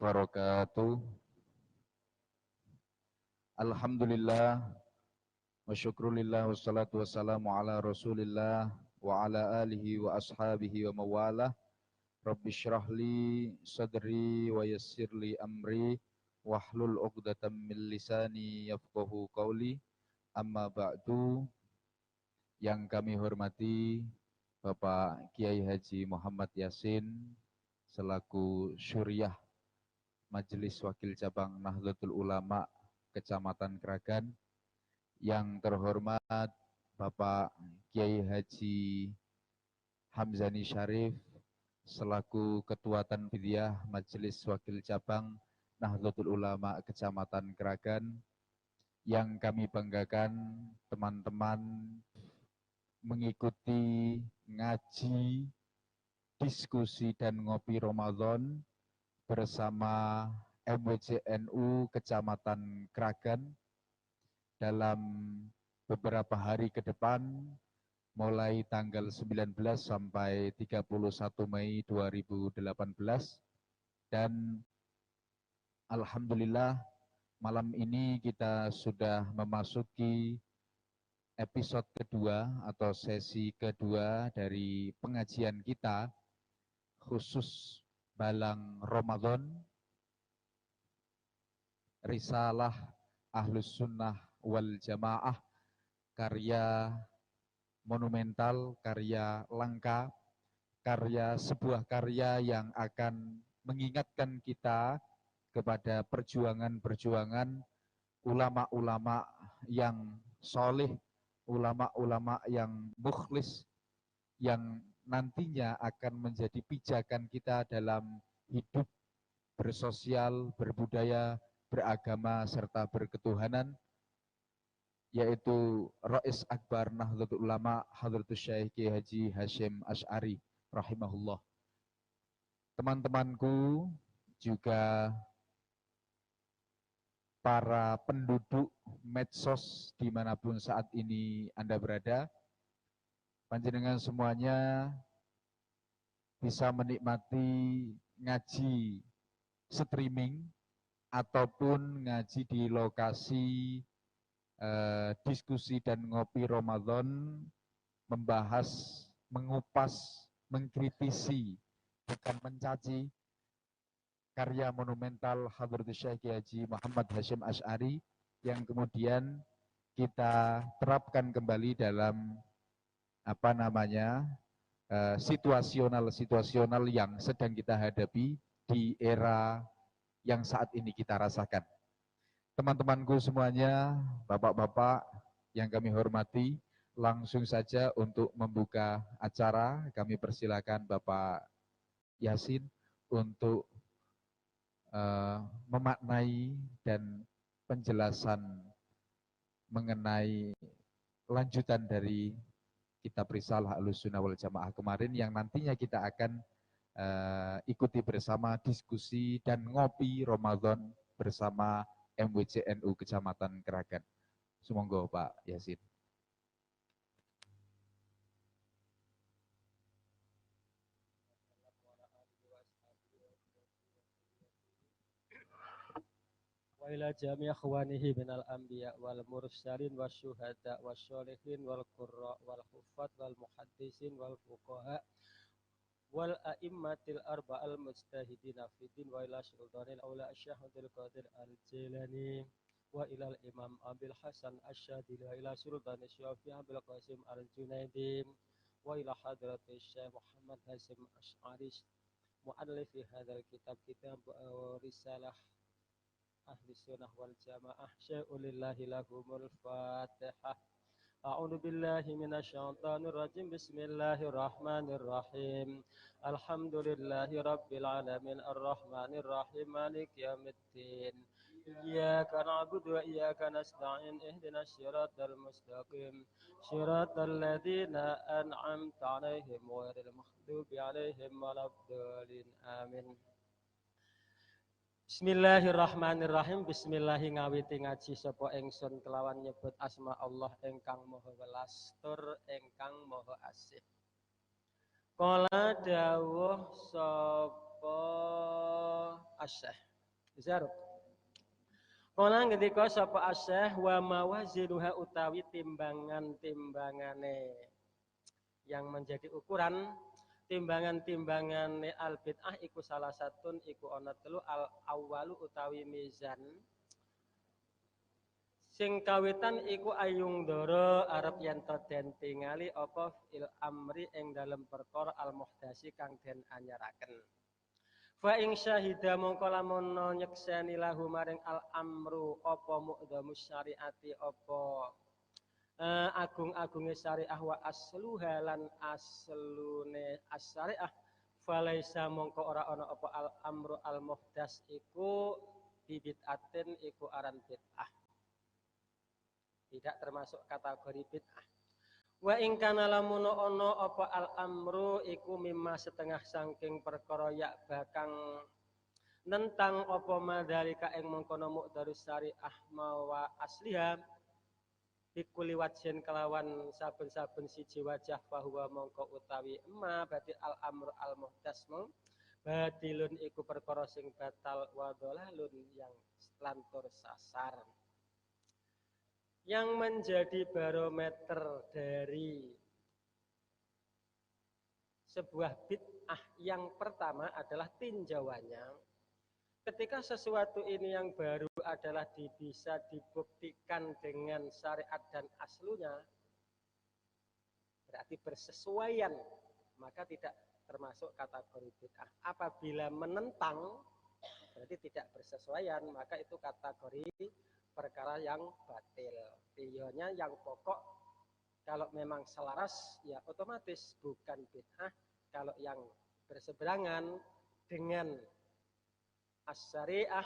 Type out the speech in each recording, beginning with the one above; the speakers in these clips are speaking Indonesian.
wabarakatuh. Alhamdulillah wa syukrulillah wassalatu wassalamu ala rasulillah wa ala alihi wa ashabihi wa mawalah. Rabbi syrahli sadri wa yassirli amri wahlul uqdatam min lisani yafqahu qawli. Amma ba'du. Yang kami hormati Bapak Kiai Haji Muhammad Yasin selaku Syuriah Majelis Wakil Cabang Nahdlatul Ulama Kecamatan Kragan. Yang terhormat Bapak Kiai Haji Hamzani Syarif selaku Ketua Tanfidiyah Majelis Wakil Cabang Nahdlatul Ulama Kecamatan Kragan. Yang kami banggakan teman-teman mengikuti ngaji, diskusi dan ngopi Ramadan bersama MWCNU Kecamatan Kragan dalam beberapa hari ke depan, mulai tanggal 19 sampai 31 Mei 2018. Dan alhamdulillah malam ini kita sudah memasuki episode kedua atau sesi kedua dari pengajian kita khusus Balang Ramadan, Risalah Ahlus Sunnah wal Jamaah, karya monumental, karya langka, sebuah karya yang akan mengingatkan kita kepada perjuangan-perjuangan ulama-ulama yang soleh, ulama-ulama yang mukhlis, yang nantinya akan menjadi pijakan kita dalam hidup bersosial, berbudaya, beragama, serta berketuhanan, yaitu Rais Akbar Nahdlatul Ulama Hadratus Syekh Kiai Haji Hasyim Asy'ari rahimahullah. Teman-temanku, juga para penduduk medsos dimanapun saat ini Anda berada, panjenengan semuanya bisa menikmati ngaji streaming ataupun ngaji di lokasi diskusi dan ngopi Ramadan, membahas, mengupas, mengkritisi, bukan mencaci, karya monumental Hadratus Syekh Kiai Haji Muhammad Hasyim Asy'ari yang kemudian kita terapkan kembali dalam situasional yang sedang kita hadapi di era yang saat ini kita rasakan. Teman-temanku semuanya, bapak-bapak yang kami hormati, langsung saja untuk membuka acara kami persilakan Bapak Yasin untuk memaknai dan penjelasan mengenai lanjutan dari kitab Risalah Ahlus Sunnah wal Jamaah kemarin, yang nantinya kita akan ikuti bersama diskusi dan ngopi Ramadan bersama MWCNU Kecamatan Kragan. Sumangga Pak Yasin. Wa ila jami' akhwanihi minal anbiya wal mursalin wasyuhada wasyolihin wal qurra wal huffaz wal muhaddisin wal fuqaha wal a'immatil arba'al mujtahidina fiddin wa ila sultanil aula asyhadul qadir al-jilani wa ila al-imam Abil Hasan Asyadili wa ila sultanil Syafi'i Abil Qasim al-Junaidi wa ila hadratis Syekh Muhammad Hasyim Asy'ari mu'allifi hadzal kitab risalah Ahli Sunnah wal Jamaah syai'ulillahi lahumul Fatihah. A'udzu billahi minasyaitonir rajim. Bismillahirrahmanirrahim. Alhamdulillahi rabbil alamin arrahmanir rahim maliki yaumiddin. Iyyaka na'budu wa iyyaka nasta'in ihdinas siratal mustaqim siratal ladzina an'amta 'alaihim ghairil maghdubi 'alaihim waladdallin. Amin. Bismillahirrahmanirrahim. Bismillahi ngawiti ngaji sapa ingsun kelawan nyebut asma Allah ingkang maha welas tur ingkang maha asih. Kala dawuh sapa Asy'ah Zaruk. Kala ngendika sapa Asyah wa mawazinuha utawi timbangan-timbangane yang menjadi ukuran timbangan-timbangane al bid'ah iku salah satun iku ana telu al awwalu utawi mizan sing kawitan iku ayung doro arep yen to den tingali apa fil amri ing dalem perkara al muhdasi kang den anyaraken. Fa ing syahida mongko lamun nyekseni lahu maring al amru apa muqdamus syariati apa agung-agunge syariah wa asluha lan aslune as-syariah falaisa mongko ora ana apa al amru al muhdas iku bid'atin iku aran bid'ah. Tidak termasuk kategori bid'ah. Wa ing kana lamun ana apa al amru iku mimma setengah saking perkara ya bakang nentang apa madalika ing mengkono muqdarus syariah mawa asliha bikuli wajhin kelawan saben-saben siji wajah bahwa mongko utawi emma berarti al amru al muhdas batilun iku perkara sing batal wa dhalalun yang lantur sasar. Yang menjadi barometer dari sebuah bid'ah yang pertama adalah tinjauannya. Ketika sesuatu ini yang baru adalah bisa dibuktikan dengan syariat dan aslunya, berarti bersesuaian, maka tidak termasuk kategori bid'ah. Apabila menentang, berarti tidak bersesuaian, maka itu kategori perkara yang batil. Iyanya yang pokok kalau memang selaras ya otomatis bukan bid'ah. Kalau yang berseberangan dengan as-syariah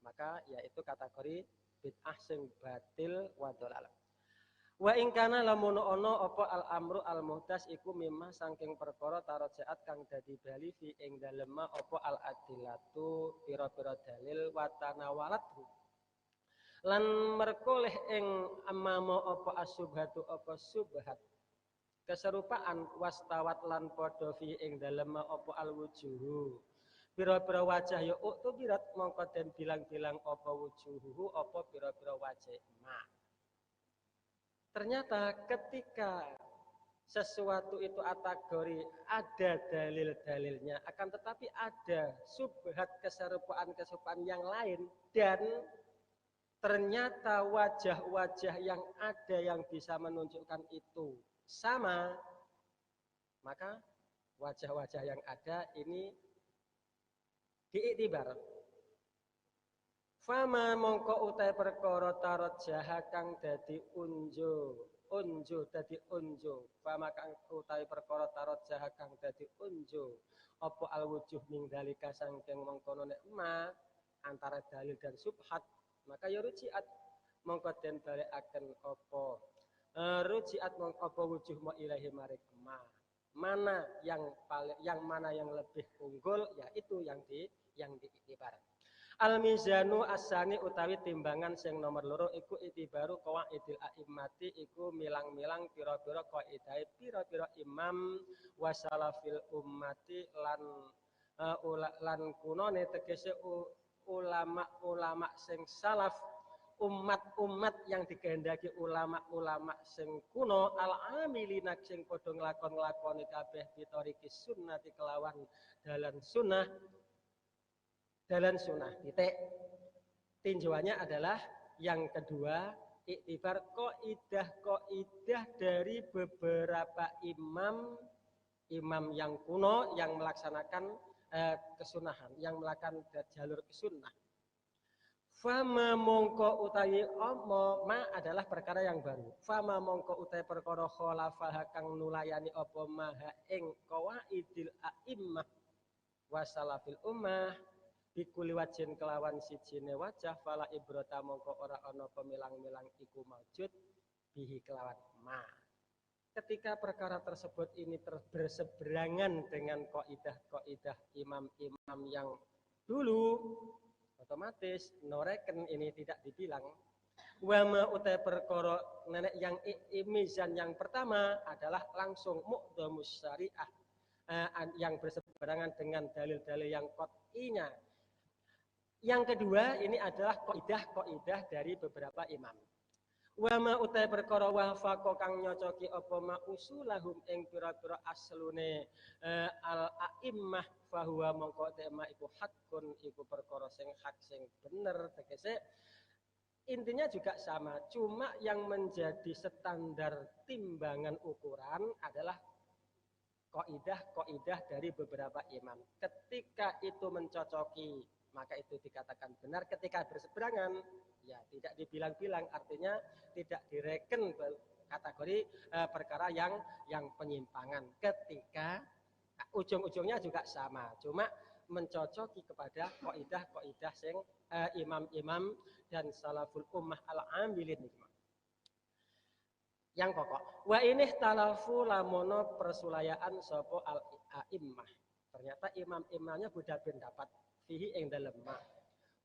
maka yaitu kategori bid'ah sing batil wa dhalalah. Wa ing kana lamun ana apa al amru al muhdas iku mimma saking perkara tarajaat kang dadi bali fi ing dalem apa al adillatu pira-pira dalil wa tanawalatu lan merkoleh ing amama apa asubhatu apa subhat keserupaan wastawat lan padha fi ing dalem apa al wujuhu pira-pira wajah ya uktu birat mongko den bilang-bilang apa wujuhu apa pira-pira wajah ma. Ternyata ketika sesuatu itu kategori ada dalil-dalilnya akan tetapi ada subhat keserupaan yang lain dan ternyata wajah-wajah yang ada yang bisa menunjukkan itu sama, maka wajah-wajah yang ada ini diiktibar. Fama mongko utai perkara tarot jaha kang dadi unjo dadi unjo. Fama kang utai perkara tarot jaha kang dadi unjo. Apa alwujuh ming dalika sangking mongkono nek ma antara dalil dan subhat maka ya rujiat mongko den balekaken apa rujiat mongko apa wujuh ma ilahi marik ma. Mana yang mana yang lebih unggul yaitu yang diiktibar. Al-mizanu asani utawi timbangan sing nomor loro iku itibaru qawaidil a'immati iku milang-milang pira-pira kaidah pira-pira imam wasalafil ummati lan kunone tegese ulama-ulama sing salaf umat-umat yang dikehendaki ulama-ulama sing kuno al-amilina sing padha nglakon-nglakoni kabeh bitoriki sunnati kelawan dalan titik. Tinjauannya adalah yang kedua iktibar kaidah dari beberapa imam yang kuno yang melaksanakan kesunahan, yang melakukan jalur kesunnah. Fama mongko utawi ma adalah perkara yang baru. Fama mongko utawi perkara khalafaha kang nulayani apa maha ing qawaidil a'immah wasalafil ummah bikuli wajin kelawan sijine wajah fala ibrata mongko ora ana pemilang-milang iku maujud bihi kelawan ma. Ketika perkara tersebut ini berseberangan dengan kaidah imam-imam yang dulu otomatis noreken ini tidak dibilang. Wama utai perkara nenek yang mizan yang pertama adalah langsung muqdamus syariah yang berseberangan dengan dalil-dalil yang qat'inya Yang kedua ini adalah kaidah dari beberapa imam. Wa ma utai perkara wafaqa kang nyocoki apa ma usulahum ing pira-pira aslune al a'immah fahuwa mongko tema iku hakun iku perkara sing hak sing bener, tegese intinya juga sama, cuma yang menjadi standar timbangan ukuran adalah kaidah dari beberapa imam. Ketika itu mencocoki maka itu dikatakan benar, ketika berseberangan ya tidak dibilang-bilang, artinya tidak direken kategori perkara yang penyimpangan. Ketika ujung-ujungnya juga sama, cuma mencocoki kepada kaidah sing imam-imam dan salaful ummah al-amilin. Yang pokok wa ini talafu lamono persulayaan sopo al a'immah, ternyata imam-imamnya beda pendapat fihi ing dalem ma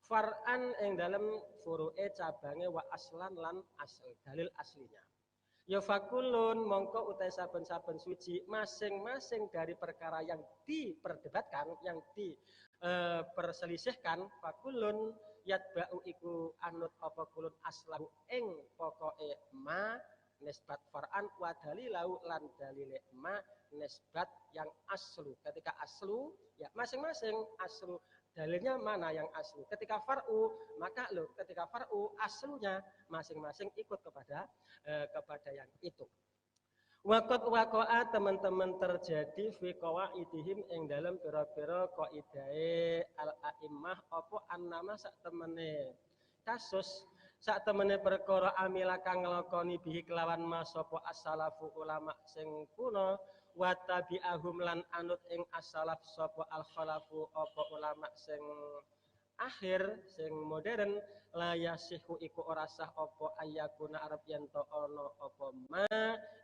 far'an ing dalem furu'e cabange wa aslan lan asl dalil aslinya ya fakulun mongko utai saben-saben suci masing-masing dari perkara yang diperdebatkan, yang diperselisihkan, fakulun yatba'u iku anut apa kulun aslahu ing pokoke ma nisbat far'an wa dalilau lan dalile ma nisbat yang aslu. Ketika aslu ya masing-masing aslu dalilnya mana yang aslu. Ketika far'u maka ketika far'u aslunya masing-masing ikut kepada yang itu. Waqat waqa'a teman-teman terjadi fi qawaidihim ing dalam pira-pira qaidahe al a'immah apa annama sak temene kasus sak temene perkara amila kang nglakoni bihi kelawan mas sapa as-salafu ulama sing kuno wa tabi'ahum lan anut ing as-salaf sapa al-khalafu apa ulama sing akhir sing modern la yasihu iku ora sah apa ayakuna arab yen to ana apa ma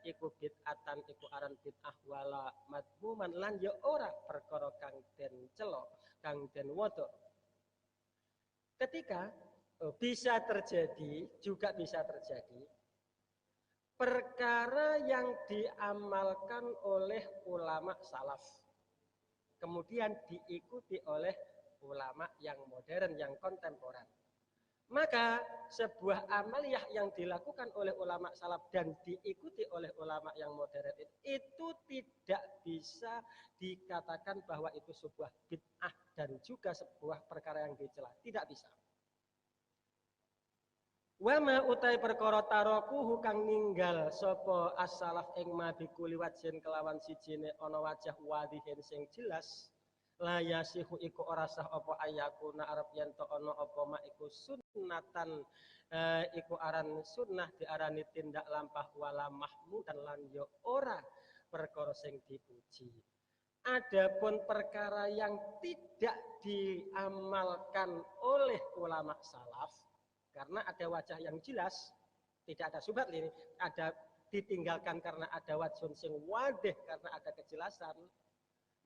iku bid'atan iku aran bid'ah wala madmuman lan ya ora perkara kang den cela kang den wodo. Ketika bisa terjadi, juga bisa terjadi perkara yang diamalkan oleh ulama salaf kemudian diikuti oleh ulama yang modern, yang kontemporer. Maka sebuah amaliyah yang dilakukan oleh ulama salaf dan diikuti oleh ulama yang modern itu tidak bisa dikatakan bahwa itu sebuah bid'ah dan juga sebuah perkara yang dicela, tidak bisa. Wama utai perkara taroku kang ninggal sapa as-salaf ing ma bikuli wajhin kelawan sijine ana wajah wadihin sing jelas la yasihu iku ora sah apa ayakuna arep yen to ana apa ma iku sunnatan iku aran sunnah diarani tindak lampah wala mahmudan lan yo ora perkara sing dipuji. Adapun perkara yang tidak diamalkan oleh ulama salaf karena ada wajah yang jelas, tidak ada subhat ini, ada ditinggalkan karena ada wajhun sing wadih karena ada kejelasan,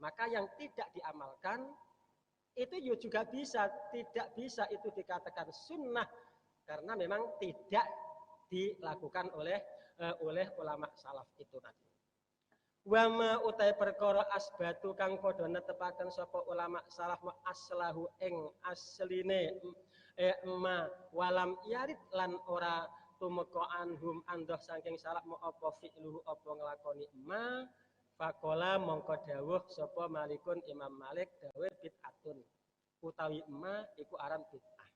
maka yang tidak diamalkan itu juga tidak bisa itu dikatakan sunnah karena memang tidak dilakukan oleh ulama salaf itu tadi. Wama utai perkara asbatu kang padha netepaken sapa ulama salaf aslahu ing asline ma walam yarid lan ora tumeka anhum andoh saking salaf mau apa fi'luhu apa nglakoni ma faqala mongko dawuh sapa Malikun Imam Malik dawuh bid'atun utawi ma iku aran bid'ah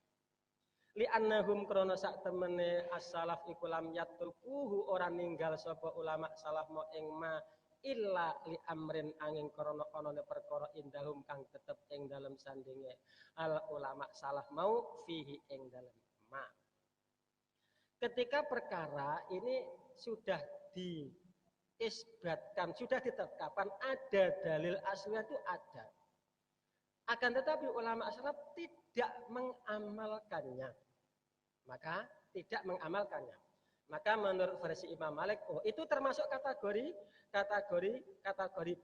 li annahum krana sak temene as-salaf iku lam yatrukuhu ora ninggal sapa ulama salaf mau ing ma illa li amrin angin krana ana perkara indahum kang tetep ing dalem sandinge al ulama salaf mau fihi ing dalem ma. Ketika perkara ini sudah diisbatkan, sudah ditetapkan ada dalil aslinya itu ada. Akan tetapi ulama salaf tidak mengamalkannya. Maka tidak mengamalkannya. Maka menurut versi Imam Malik, itu termasuk kategori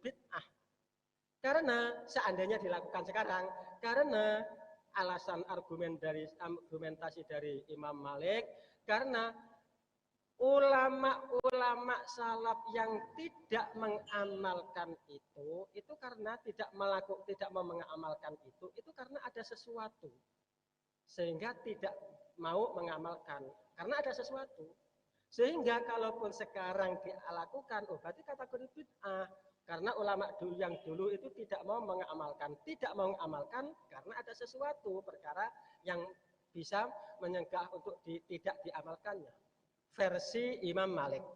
bid'ah. Karena seandainya dilakukan sekarang, karena alasan argumentasi dari Imam Malik, karena ulama-ulama salaf yang tidak mengamalkan itu karena tidak mengamalkan itu karena ada sesuatu. sehingga tidak mau mengamalkan karena ada sesuatu. Sehingga kalaupun sekarang dilakukan, berarti kategori bid'ah. Karena ulama dulu yang dulu itu tidak mau mengamalkan karena ada sesuatu perkara yang bisa menyegah untuk tidak diamalkannya. Versi Imam Malik.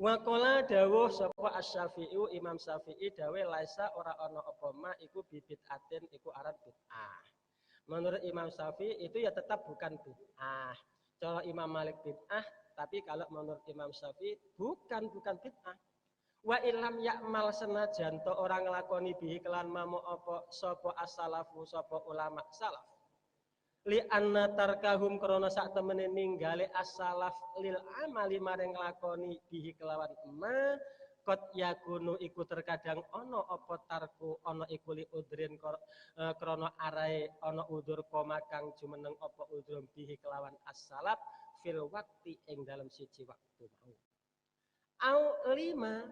Wa qala dawuh sapa Asy-Syafi'i, Imam Syafi'i dawuh laisa ora ana apa ma iku bid'atin iku aran bid'ah. Menurut Imam Syafi'i itu ya tetap bukan bid'ah. Kalau Imam Malik bid'ah, tapi kalau menurut Imam Syafi'i bukan bid'ah. Wa ilam yakmal senajan to orang nglakoni bihi kelan mamo apa sapa as-salafu sapa ulama salaf. Li anna tarkahum krana sak temene ninggale as-salaf lil amali maring nglakoni bihi kelawan ma kot yakunu iku terkadang ana apa tarku ana iku li udrin krana arae ana udur koma kang jumeneng apa udrum bihi kelawan as-salaf fil waqti ing dalam siji waktu mau. Au lima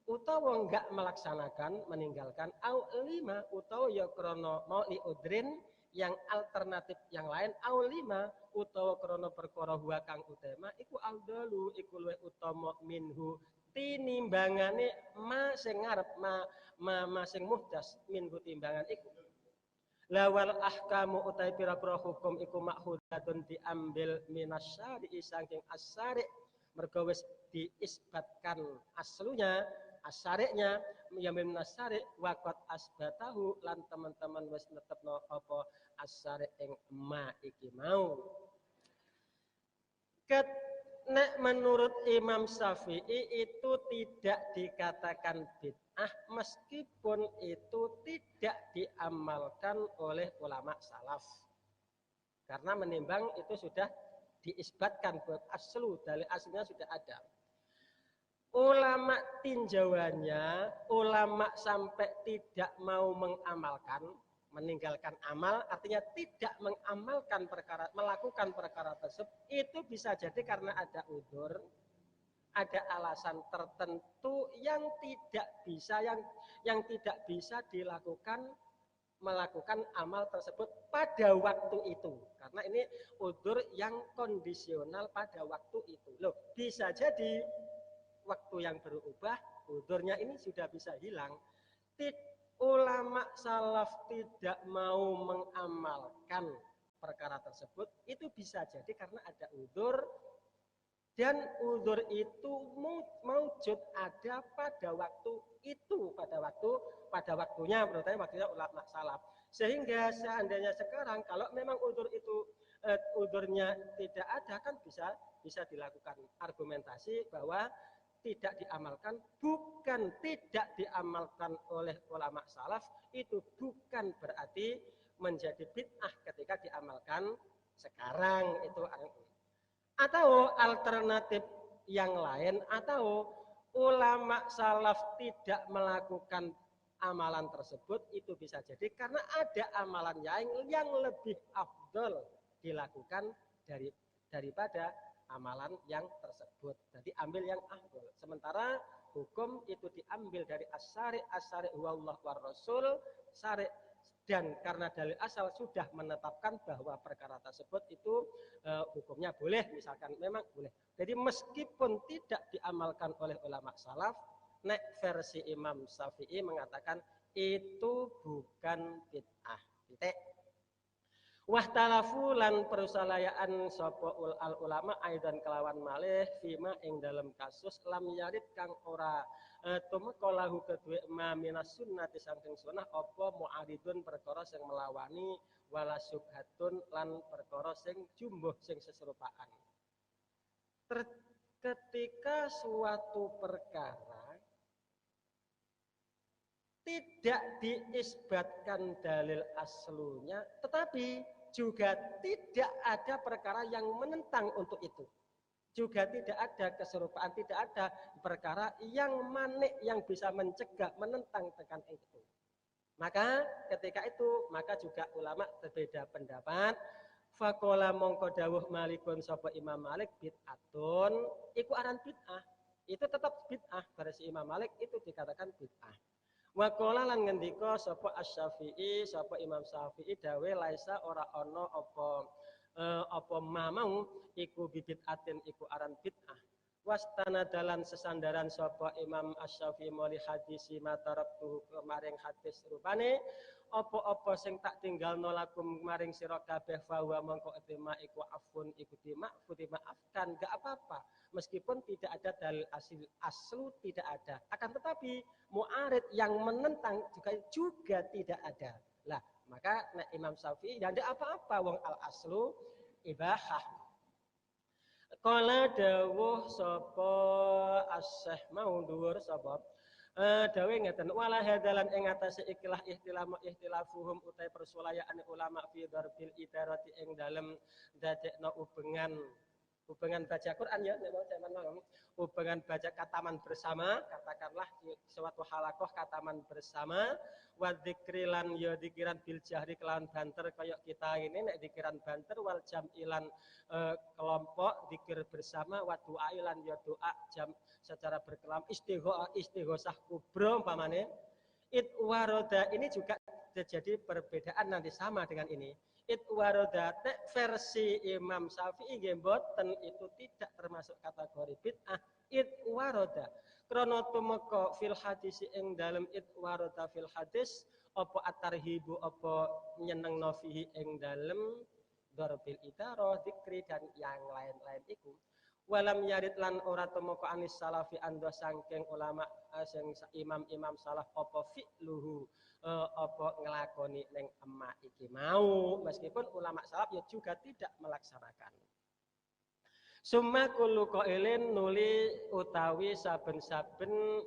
utawa enggak melaksanakan meninggalkan au lima utawa ya krana mau li udrin yang alternatif yang lain au lima utawa krana perkara huwa kang utama iku aldalu iku luwih utama minhu tinimbangane ma sing ngarep ma sing muhdas minhu timbangan iku lawal ahkamu utai pira-pira hukum iku makhudatun diambil minasyari saking asyari mergo wis diisbatkan aslunya asyariknya yang minasyari waqat asbatahu lan teman-teman wis netepno apa asyarik ing ma iki mau. Nek menurut Imam Syafi'i itu tidak dikatakan bid'ah meskipun itu tidak diamalkan oleh ulama salaf. Karena menimbang itu sudah diisbatkan buat aslu, dalil aslinya sudah ada. Ulama tinjauannya, ulama sampai tidak mau mengamalkan, meninggalkan amal, artinya tidak mengamalkan perkara, melakukan perkara tersebut, itu bisa jadi karena ada udzur, ada alasan tertentu yang tidak bisa dilakukan, melakukan amal tersebut pada waktu itu. Karena ini udzur yang kondisional pada waktu itu. Loh, bisa jadi waktu yang berubah, udzurnya ini sudah bisa hilang. Ulama salaf tidak mau mengamalkan perkara tersebut, itu bisa jadi karena ada udzur dan udzur itu maujud ada pada waktu itu, pada waktunya, berarti waktunya ulama salaf. Sehingga seandainya sekarang kalau memang udzur itu udzurnya tidak ada, kan bisa dilakukan argumentasi bahwa tidak diamalkan, bukan tidak diamalkan oleh ulama salaf, itu bukan berarti menjadi bid'ah ketika diamalkan sekarang itu. Atau alternatif yang lain, atau ulama salaf tidak melakukan amalan tersebut, itu bisa jadi karena ada amalan yang lebih afdol dilakukan daripada amalan yang tersebut. Jadi ambil yang afdol. Sementara hukum itu diambil dari as-syari' wallah war rasul syari' dan karena dalil asal sudah menetapkan bahwa perkara tersebut itu hukumnya boleh, misalkan memang boleh. Jadi meskipun tidak diamalkan oleh ulama salaf, nek versi Imam Syafi'i mengatakan itu bukan bid'ah. Titik. Wahtalafu lan perusalayaan sapa ulama aidan kelawan malih fima ing dalam kasus lam yarid kang ora tumeka lahu kedue ma minas sunnati saking sunah apa mu'aridun perkara sing melawani wala subhatun lan perkara sing jumbuh sing seserupaan. Ketika suatu perkara tidak diisbatkan dalil aslunya, tetapi juga tidak ada perkara yang menentang untuk itu. Juga tidak ada keserupaan, tidak ada perkara yang manik yang bisa mencegah, menentang tekan itu. Maka ketika itu, maka juga ulama berbeda pendapat. Faqala mongko dawuh Malikun sapa Imam Malik bid'atun, iku aran bid'ah. Itu tetap bid'ah, versi Imam Malik itu dikatakan bid'ah. Wa qala lan ngendika sapa Asy-Syafi'i, sapa Imam Syafi'i dawe laisa ora ana apa apa mau iku bid'atin iku aran bid'ah. Wastana dalan sesandaran sapa Imam Asy-Syafi'i moli hadisi mataraktu maring hadis rupane apa-apa sing tak tinggalno lakum maring sira kabeh fawa mongko etima iku afun iku dimaafkan gak apa-apa meskipun tidak ada dalil aslu tidak ada akan tetapi mu'arid yang menentang juga tidak ada lah maka Imam Syafi'i ya ndak apa-apa wong al aslu ibahah. Kala dawuh sapa Asy-Syaikh mau dhuwur sapa dawe ngeten wala hadalan ing atase ikilah ihtilafuhum utai persulayaan ulama fi darbil idarati ing dalem dadekno hubungan baca Quran ya hubungan baca kataman bersama katakanlah suatu halakoh kataman bersama wa dzikrilan ya dzikiran bil jahri kelawan banter kayak kita ini nek dzikiran banter wal jamilan kelompok zikir bersama wa duailan ya doa jam secara berkelam istighosah kubro umpamane itwaroda ini juga terjadi perbedaan nanti sama dengan ini itwaroda versi Imam Syafi'i nggih mboten itu tidak termasuk kategori bid'ah itwaroda krana tumeka fil hadis ing dalem itwaroda fil hadis apa atarhibu apa nyenengno fihi ing dalem darbil idarah dzikri dan yang lain-lain iku walam yarid lan ora temoko anis salafi ando sangking ulama sing imam-imam salaf apa fi'luhu apa ngelakoni ning emak iki mau meskipun ulama salaf ya juga tidak melaksanakan. Summa kullu qailin nuli utawi saben-saben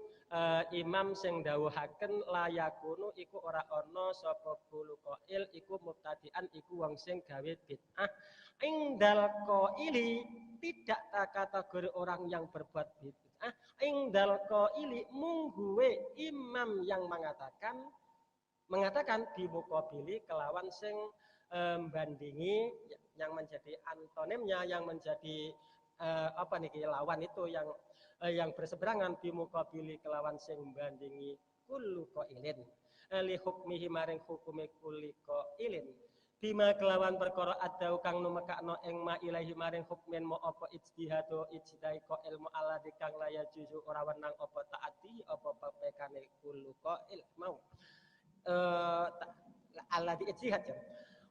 imam sing dawuhaken layakunu iku ora ana sapa kullu qail iku mubtadi'an iku wong sing gawe bid'ah indal qaili tidak kategori orang yang berbuat bid'ah indal qaili mungguwe imam yang mengatakan bimukabili kelawan sing bandingi yang menjadi antonimnya yang menjadi apa niki lawan itu yang berseberangan bimukabili kelawan sing bandingi kullu qailin li hukmihi maring hukume kulli qailin bima kelawan perkara ada kang numekakno ing ma ilahi maring hukmin mo apa ijtihadu ijtihai ko ilmu ala kang laya juzu ora wenang apa taati apa pepekane kullu qail mau ala di ijtihad ya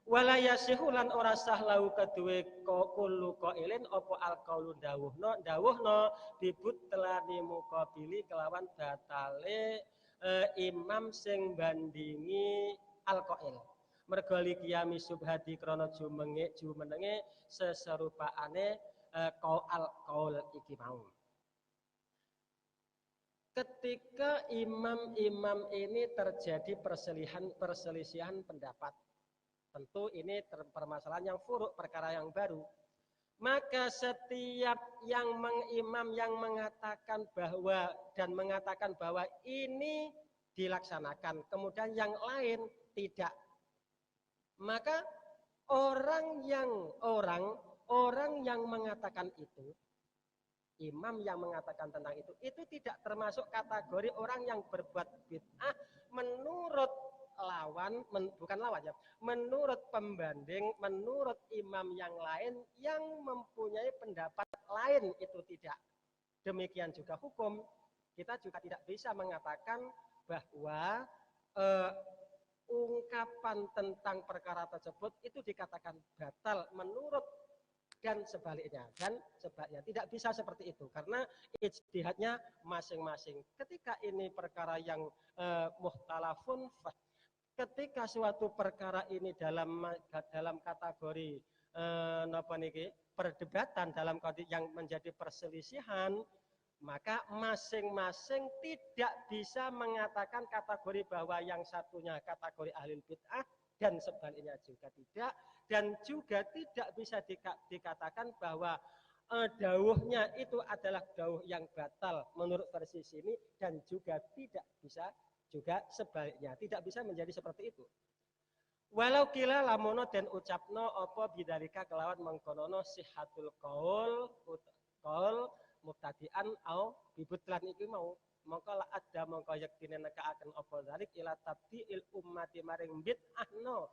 wala yasihulan ora sah lau kedue kullu qailin apa alqaulu dawuhno dibutlani mukabili kelawan batale imam sing bandingi alqail mergo liqiyami subhati krana jumenenge seserupaane qaul iki mau. Ketika imam-imam ini terjadi perselisihan pendapat, tentu ini permasalahan yang furuk, perkara yang baru. Maka setiap imam yang mengatakan bahwa ini dilaksanakan, kemudian yang lain tidak. Maka orang yang mengatakan itu, imam yang mengatakan tentang itu tidak termasuk kategori orang yang berbuat bid'ah menurut menurut pembanding, menurut imam yang lain yang mempunyai pendapat lain itu tidak. Demikian juga hukum, kita juga tidak bisa mengatakan bahwa ungkapan tentang perkara tersebut itu dikatakan batal menurut dan sebaliknya tidak bisa seperti itu karena ijtihadnya masing-masing. Ketika ini perkara yang mukhtalafun, ketika suatu perkara ini dalam kategori perdebatan dalam yang menjadi perselisihan, maka masing-masing tidak bisa mengatakan kategori bahwa yang satunya kategori ahli bid'ah dan sebaliknya juga tidak, dan juga tidak bisa dikatakan bahwa dawuhnya itu adalah dawuh yang batal menurut versi sini, dan juga tidak bisa juga sebaliknya, tidak bisa menjadi seperti itu. Walau kila lamono dan ucapno apa bidarika kelawan mengkonono sihatul qaul mubtadi'an au bibutlan itu mau mongko la ada mongko yektine nekaaken apa dzalik ila tabdiil ummati maring bid'ahno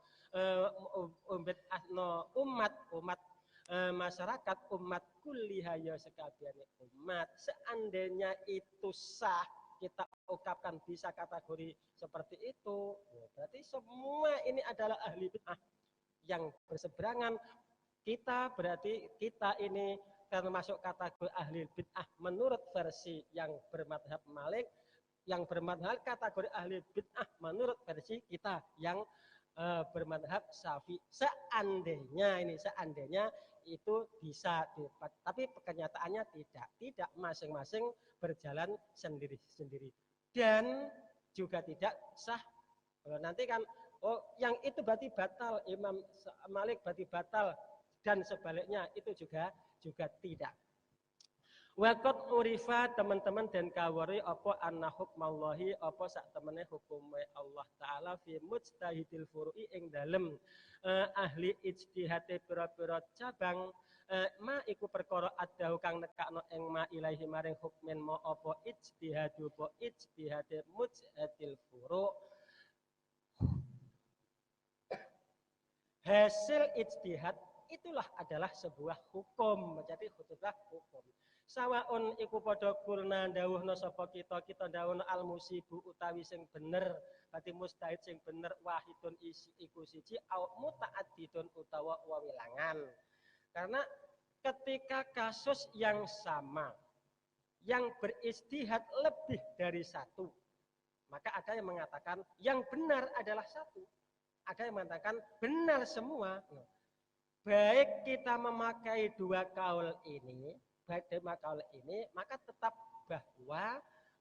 bid'ahno umat masyarakat umat kulliha ya sekabehane umat. Seandainya itu sah kita ungkapkan bisa kategori seperti itu, berarti semua ini adalah ahli bid'ah yang berseberangan. Kita berarti kita ini termasuk kategori ahli bid'ah menurut versi yang bermadhab Malik, yang bermadhab kategori ahli bid'ah menurut versi kita yang bermadhab Syafi'i. Seandainya itu bisa, tapi kenyataannya tidak, masing-masing berjalan sendiri-sendiri dan juga tidak sah. Nanti kan yang itu berarti batal, Imam Malik berarti batal, dan sebaliknya itu juga tidak. Waqat urifa teman-teman dan kawari apa anna hukmallahi apa sak temene hukume Allah taala fi mujtahidil furu'i ing dalem ahli ijtihate pira-pira cabang ma iku perkara adahu kang nekakno ing ma ilahi maring hukmen ma apa ijtihadu apa ijtihate mujtahidil furu'. Hasil ijtihad itulah adalah sebuah hukum, menjadi khutbah hukum. Sawaun iku padha kulna dawuhna sapa kita dawuhna al musibu utawi sing bener, berarti mustahid sing bener wahidun iku siji au muta'addidun utawa wawilangan. Karena ketika kasus yang sama yang beristihad lebih dari satu, maka ada yang mengatakan yang benar adalah satu, ada yang mengatakan benar semua. Baik kita memakai dua kaul ini, maka tetap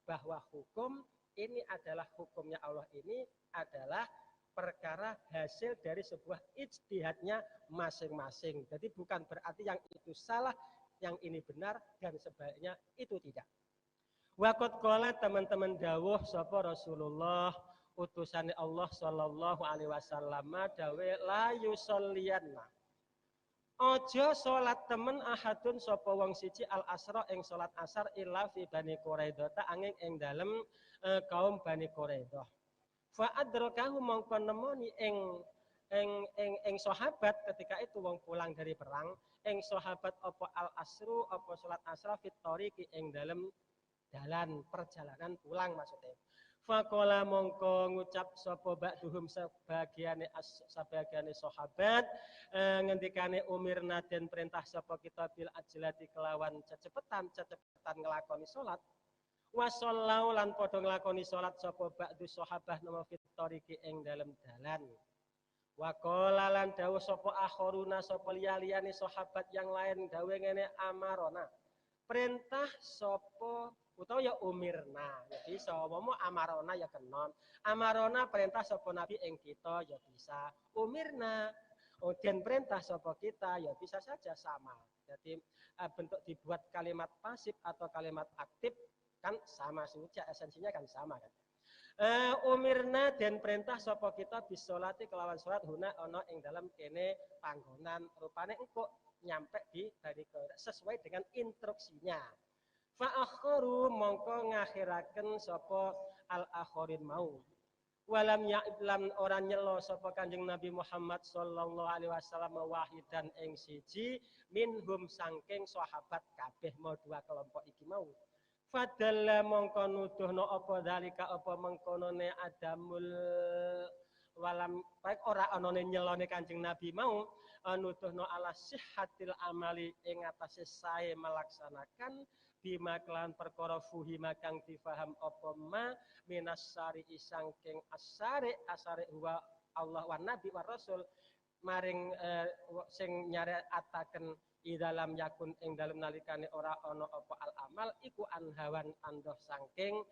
bahwa hukum ini adalah hukumnya Allah, ini adalah perkara hasil dari sebuah ijtihadnya masing-masing. Jadi bukan berarti yang itu salah, yang ini benar, dan sebaliknya itu tidak. Waqat qala teman-teman dawuh sapa Rasulullah utusane Allah sallallahu alaihi wasallam dawe la yusolliyanna. Ojo salat temen ahadun sapa wong siji al asra ing salat asar illa fi Bani Quraidah ta angin ing dalem kaum Bani Quraidah. Fa adrakahu mongko nemoni ing sahabat ketika itu wong pulang dari perang, ing sahabat apa al asru apa salat asra fit tariqi ing dalem dalan perjalanan pulang maksudnya. Faqala mongko ngucap sapa ba'duhum sebagiane sahabat ngendikane umirna den perintah sapa kita bil ajlati kelawan cecepetan nglakoni salat. Wa shallau lan padha nglakoni salat sapa ba'du sahabah nama fit tariqi ing dalem dalan. Wa qala lan dawuh sapa akharuna sapa liyane sahabat yang lain dawuh ngene amarona. Perintah sapa utawa ya umirna. Jadi sawamo amarona ya kenon. Amarona perintah sapa nabi ing kita ya bisa. Umirna dan perintah sapa kita ya bisa saja sama. Jadi bentuk dibuat kalimat pasif atau kalimat aktif kan sama saja, esensinya kan sama kan. Umirna dan perintah sapa kita bisolati kelawan salat huna ana ing dalam kene panggonan rupane engko nyampe di Bani Quraidah sesuai dengan instruksinya. Fa akharu mongko ngakhiraken sapa al akhirin mau. Walam ya'lam orang nyelo sapa Kanjeng Nabi Muhammad sallallahu alaihi wasallam wahidan ing siji minhum sangking sahabat kabeh mau dua kelompok iki mau. Fadalla mongko nuduhno apa dalika apa mengkonone adamul walam baik ora anane nyelone Kanjeng Nabi mau nuduhno ala sihhatil amali ing atase sae melaksanakan bima kelan perkara fuhima kang difaham apa ma minas syari sangking asare huwa Allah wa nabi wa rasul maring sing nyaretaken i dalam yakun ing dalem nalikane ora ana apa al amal iku anhawan andoh sangking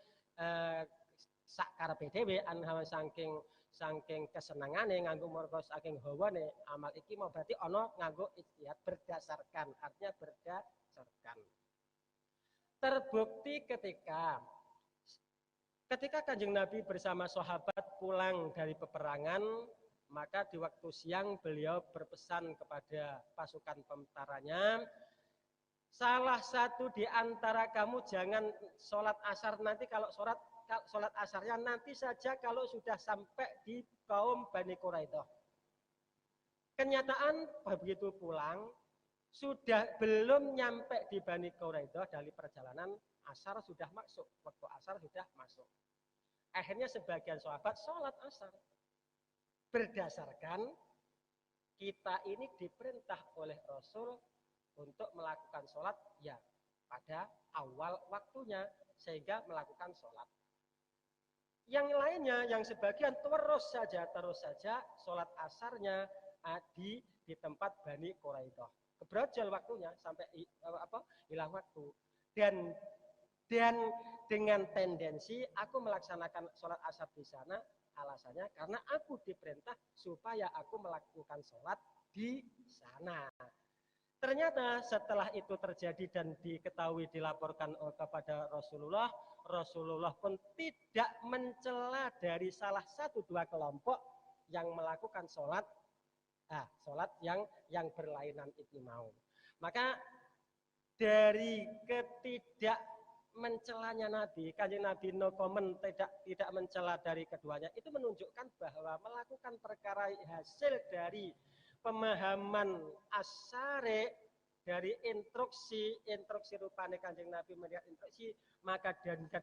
sakarepe dhewe anhawan sangking kesenangane nganggo mergo saking hawane amal iki mau berarti ana nganggo ijtihad berdasarkan, artinya berdasarkan. Terbukti ketika Kanjeng Nabi bersama sahabat pulang dari peperangan, maka di waktu siang beliau berpesan kepada pasukan tentaranya, Salah satu di antara kamu jangan sholat asar nanti kalau sholat asarnya nanti saja kalau sudah sampai di kaum Bani Quraidah. Kenyataan begitu pulang sudah belum nyampe di Bani Quraidah dari perjalanan asar sudah masuk, waktu asar sudah masuk. Akhirnya sebagian sahabat sholat asar berdasarkan kita ini diperintah oleh Rasul untuk melakukan sholat ya pada awal waktunya sehingga melakukan sholat. Yang lainnya, yang sebagian terus saja sholat asarnya di tempat Bani Quraidah. Kebrojol waktunya sampai hilang waktu. Dan dengan tendensi aku melaksanakan sholat asar di sana, alasannya karena aku diperintah supaya aku melakukan sholat di sana. Ternyata setelah itu terjadi dan diketahui dilaporkan kepada Rasulullah, Rasulullah pun tidak mencela dari salah satu dua kelompok yang melakukan sholat yang berlainan itu mau. Maka dari ketidak mencelanya Nabi, Kanjeng Nabi no comment, tidak mencela dari keduanya, itu menunjukkan bahwa melakukan perkara hasil dari pemahaman asyari, dari instruksi rupane Kanjeng Nabi melihat instruksi, maka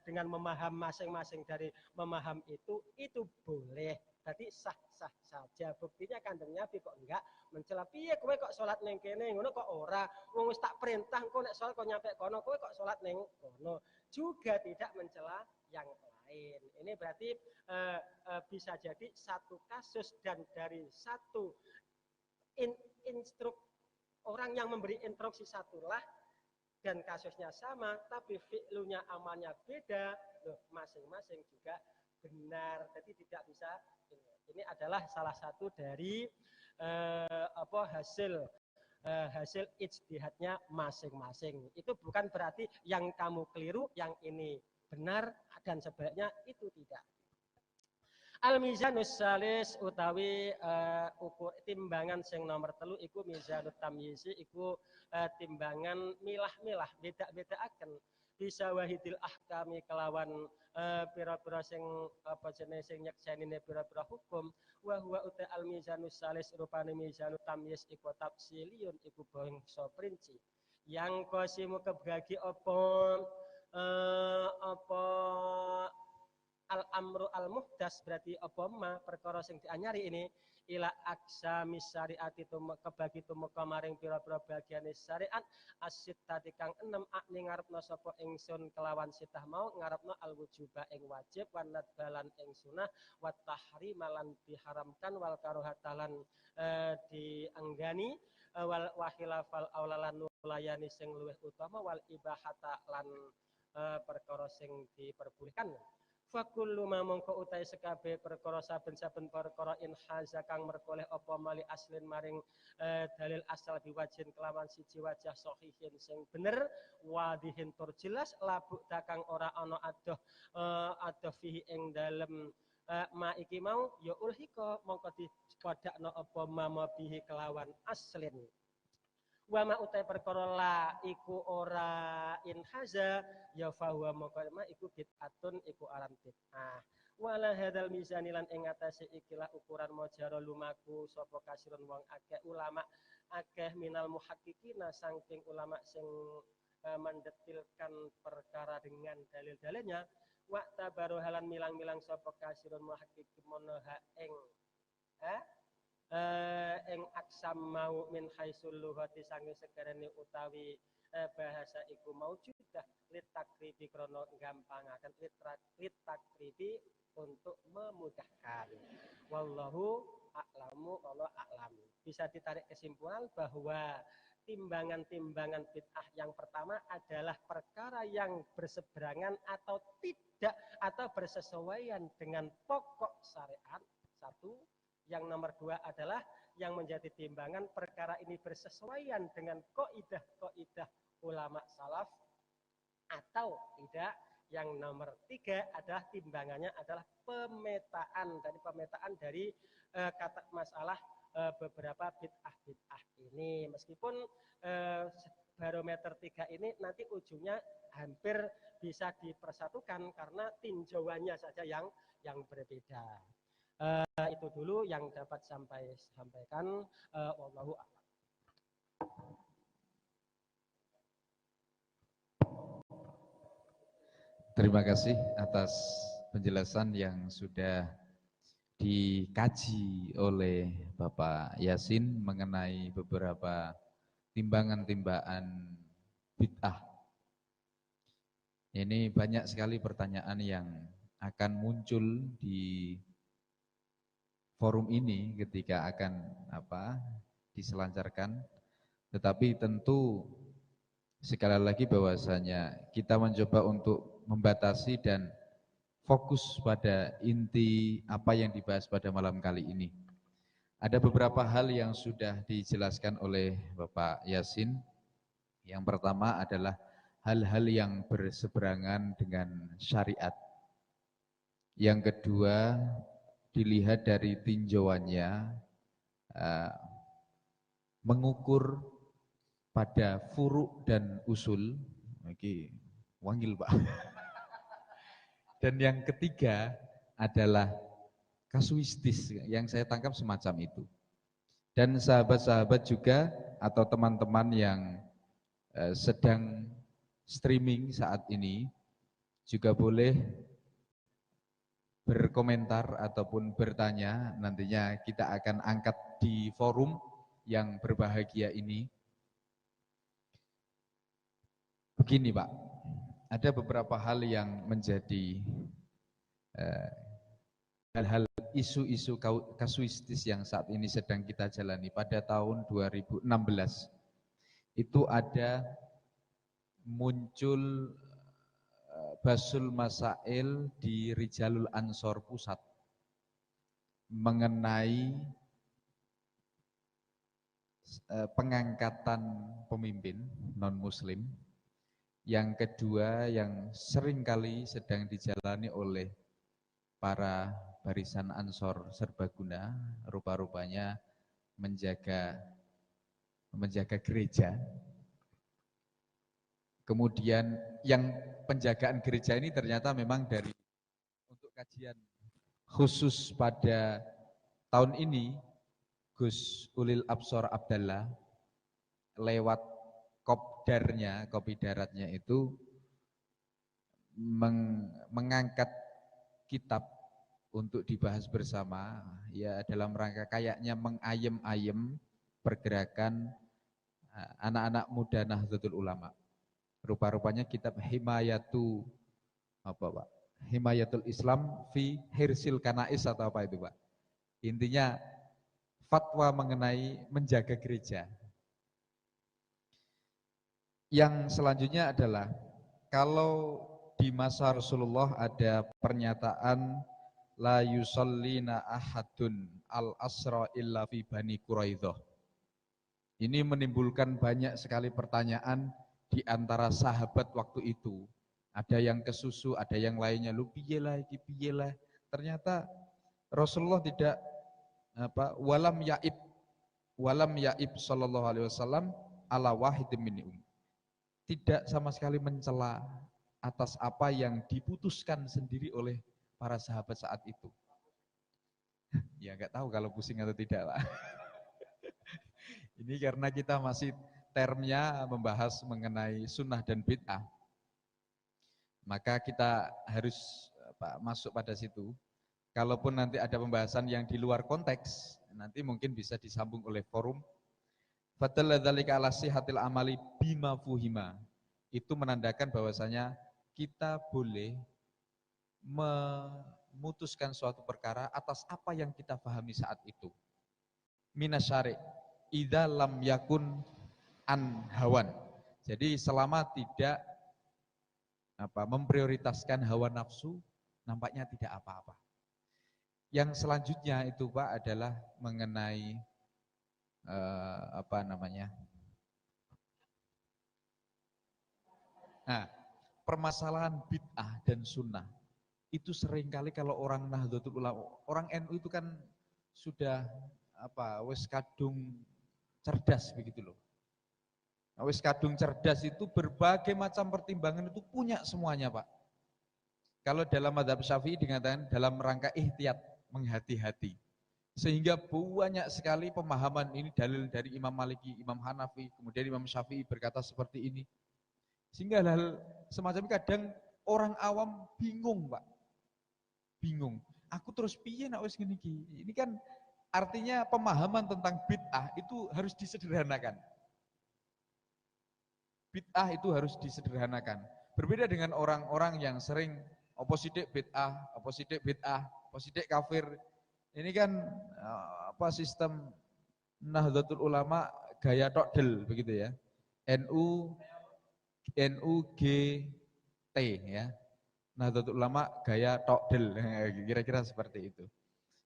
dengan memaham masing-masing dari memaham itu boleh. Berarti sah-sah saja. Buktinya Kanjeng Nabi kok enggak mencela, piye kowe kok salat ning kene ngono kok ora, wong wis tak perintah engko nek salat kok nyampe kono, kowe kok salat ning kono. Juga tidak mencela yang lain. Ini berarti bisa jadi satu kasus dan dari satu orang yang memberi instruksi satulah dan kasusnya sama, tapi fi'lunya amalnya beda, loh masing-masing juga benar. Jadi tidak bisa. Ini adalah salah satu dari hasil ijtihadnya masing-masing. Itu bukan berarti yang kamu keliru, yang ini benar dan sebaliknya, itu tidak. Al-mizanus salis utawi ukur timbangan sing nomor 3 iku mizanut tamyizi, iku timbangan milah-milah beda-bedaaken bisa wahidil ahkami kelawan pira-pira sing apa jenenge sing nyeksenine pira-pira hukum. Wa huwa uta al mizanus salis rupane mizanut tamyiz iku tafsiliyun, iku bangsa perinci yang kosimu kebagi apa al-amru al-muhdas, berarti apa ma perkara sing dianyari ini ila aksa misyariati kebagi tumeka maring pira-pira bagiane syariat as-sittati kang 6 akni ngarepna sapa ingsun kelawan sitah mau ngarepna al-wujuba ing wajib wan nadbalan ing sunah wat tahrimalan diharamkan wal karohatalan dianggani wal wahilafal aulalan nulayani sing luwih utama wal ibahata lan perkara sing diperbolehkan. Fakullu ma mongko utai sekabe perkara saben-saben perkara in haza kang merkoleh apa mali aslin maring dalil asal biwajin kelawan siji wajah sahihin sing bener wadihin tur jelas labuk dakang ora ana adoh fihi ing dalem ma iki mau ya ulhika mongko dipadakno apa ma bihi kelawan aslin. Wa ma utai perkara la iku ora in haza ya fahuwa maqama iku bid'atun iku aran bid'ah. Wala hadzal mizani lan ing atase ikilah ukuran mojaro lumaku sapa kasirun wong akeh ulama akeh minal muhaqqiqina saking ulama sing mendetilkan perkara dengan dalil-dalilnya wa tabaru halan milang-milang sapa kasirun muhaqqiqin monoha ing ing aksam mau min haisul lughati sange sekarene utawi bahasa iku maujudah litakribi krono gampangaken litakribi untuk memudahkan. Wallahu a'lamu wallahu a'lam. Bisa ditarik kesimpulan bahwa timbangan-timbangan bid'ah yang pertama adalah perkara yang berseberangan atau tidak atau bersesuaian dengan pokok syariat. Satu. Yang nomor 2 adalah yang menjadi timbangan perkara ini bersesuaian dengan kaidah ulama salaf atau tidak. Yang nomor 3 adalah timbangannya adalah pemetaan dari kata masalah beberapa bid'ah ini. Meskipun barometer 3 ini nanti ujungnya hampir bisa dipersatukan karena tinjauannya saja yang berbeda. Itu dulu yang dapat sampaikan. Wallahu a'lam. Terima kasih atas penjelasan yang sudah dikaji oleh Bapak Yasin mengenai beberapa timbangan-timbangan bid'ah. Ini banyak sekali pertanyaan yang akan muncul di forum ini ketika akan diselancarkan, tetapi tentu sekali lagi bahwasanya kita mencoba untuk membatasi dan fokus pada inti apa yang dibahas pada malam kali ini. Ada beberapa hal yang sudah dijelaskan oleh Bapak Yasin. Yang pertama adalah hal-hal yang berseberangan dengan syariat. Yang kedua, dilihat dari tinjauannya, mengukur pada furu' dan usul. Oke, wanggil Pak. Dan yang ketiga adalah kasuistis, yang saya tangkap semacam itu. Dan sahabat-sahabat juga atau teman-teman yang sedang streaming saat ini juga boleh berkomentar ataupun bertanya, nantinya kita akan angkat di forum yang berbahagia ini. Begini Pak, ada beberapa hal yang menjadi hal-hal isu-isu kasuistis yang saat ini sedang kita jalani. Pada tahun 2016 itu ada muncul Basul Masail di Rijalul Ansor Pusat mengenai pengangkatan pemimpin non-muslim. Yang kedua yang seringkali sedang dijalani oleh para barisan Ansor Serbaguna, rupa-rupanya menjaga gereja. Kemudian yang penjagaan gereja ini ternyata memang dari untuk kajian khusus pada tahun ini, Gus Ulil Absor Abdallah lewat kopdarnya, kopi daratnya itu mengangkat kitab untuk dibahas bersama, ya dalam rangka kayaknya mengayem-ayem pergerakan anak-anak muda Nahdlatul Ulama. Rupa-rupanya kitab Himayatul Islam fi Hirsil Kanais atau apa itu Pak. Intinya fatwa mengenai menjaga gereja. Yang selanjutnya adalah kalau di masa Rasulullah ada pernyataan la yusallina ahadun al-asra illa fi Bani Quraidah. Ini menimbulkan banyak sekali pertanyaan di antara sahabat waktu itu. Ada yang kesusu, ada yang lainnya, lu piyelah, piyelah. Ternyata Rasulullah tidak walam yaib sallallahu alaihi wasallam ala wahidin minhum. Tidak sama sekali mencela atas apa yang diputuskan sendiri oleh para sahabat saat itu. Ya nggak tahu kalau pusing atau tidak Pak. Ini karena kita masih termnya membahas mengenai sunnah dan bid'ah, maka kita harus masuk pada situ. Kalaupun nanti ada pembahasan yang di luar konteks, nanti mungkin bisa disambung oleh forum. Fadalla dzalika ala sihhatil amali bima fuhima. Itu menandakan bahwasanya kita boleh memutuskan suatu perkara atas apa yang kita pahami saat itu. Minasyari' idza lam yakun an hawan. Jadi selama tidak memprioritaskan hawa nafsu, nampaknya tidak apa-apa. Yang selanjutnya itu Pak adalah mengenai permasalahan bid'ah dan sunnah. Itu seringkali kalau orang Nahdlatul Ulama, orang NU itu kan sudah wis kadung cerdas begitu loh. Wis kadung cerdas itu berbagai macam pertimbangan itu punya semuanya, Pak. Kalau dalam mazhab Syafi'i dikatakan dalam rangka ihtiyat, menghati-hati. Sehingga banyak sekali pemahaman ini dalil dari Imam Maliki, Imam Hanafi, kemudian Imam Syafi'i berkata seperti ini. Sehingga hal semacam ini kadang orang awam bingung, Pak. Bingung. Aku terus piye nak wis ngene iki? Ini kan artinya pemahaman tentang bid'ah itu harus disederhanakan. Bid'ah itu harus disederhanakan. Berbeda dengan orang-orang yang sering oposidik bid'ah, oposidik bid'ah, oposidik kafir. Ini kan apa sistem Nahdlatul Ulama gaya tokdel begitu ya. NU NUGT ya. Nahdlatul Ulama gaya tokdel kira-kira seperti itu.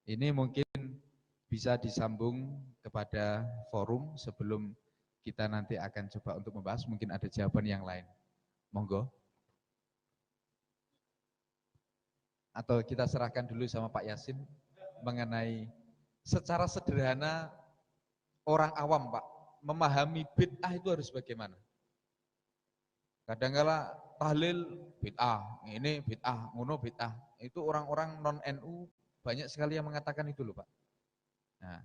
Ini mungkin bisa disambung kepada forum sebelum kita nanti akan coba untuk membahas, mungkin ada jawaban yang lain. Monggo. Atau kita serahkan dulu sama Pak Yasin mengenai secara sederhana orang awam, Pak, memahami bid'ah itu harus bagaimana? Kadang-kala tahlil bid'ah, ini bid'ah, ngono bid'ah. Itu orang-orang non-NU banyak sekali yang mengatakan itu loh, Pak. Nah,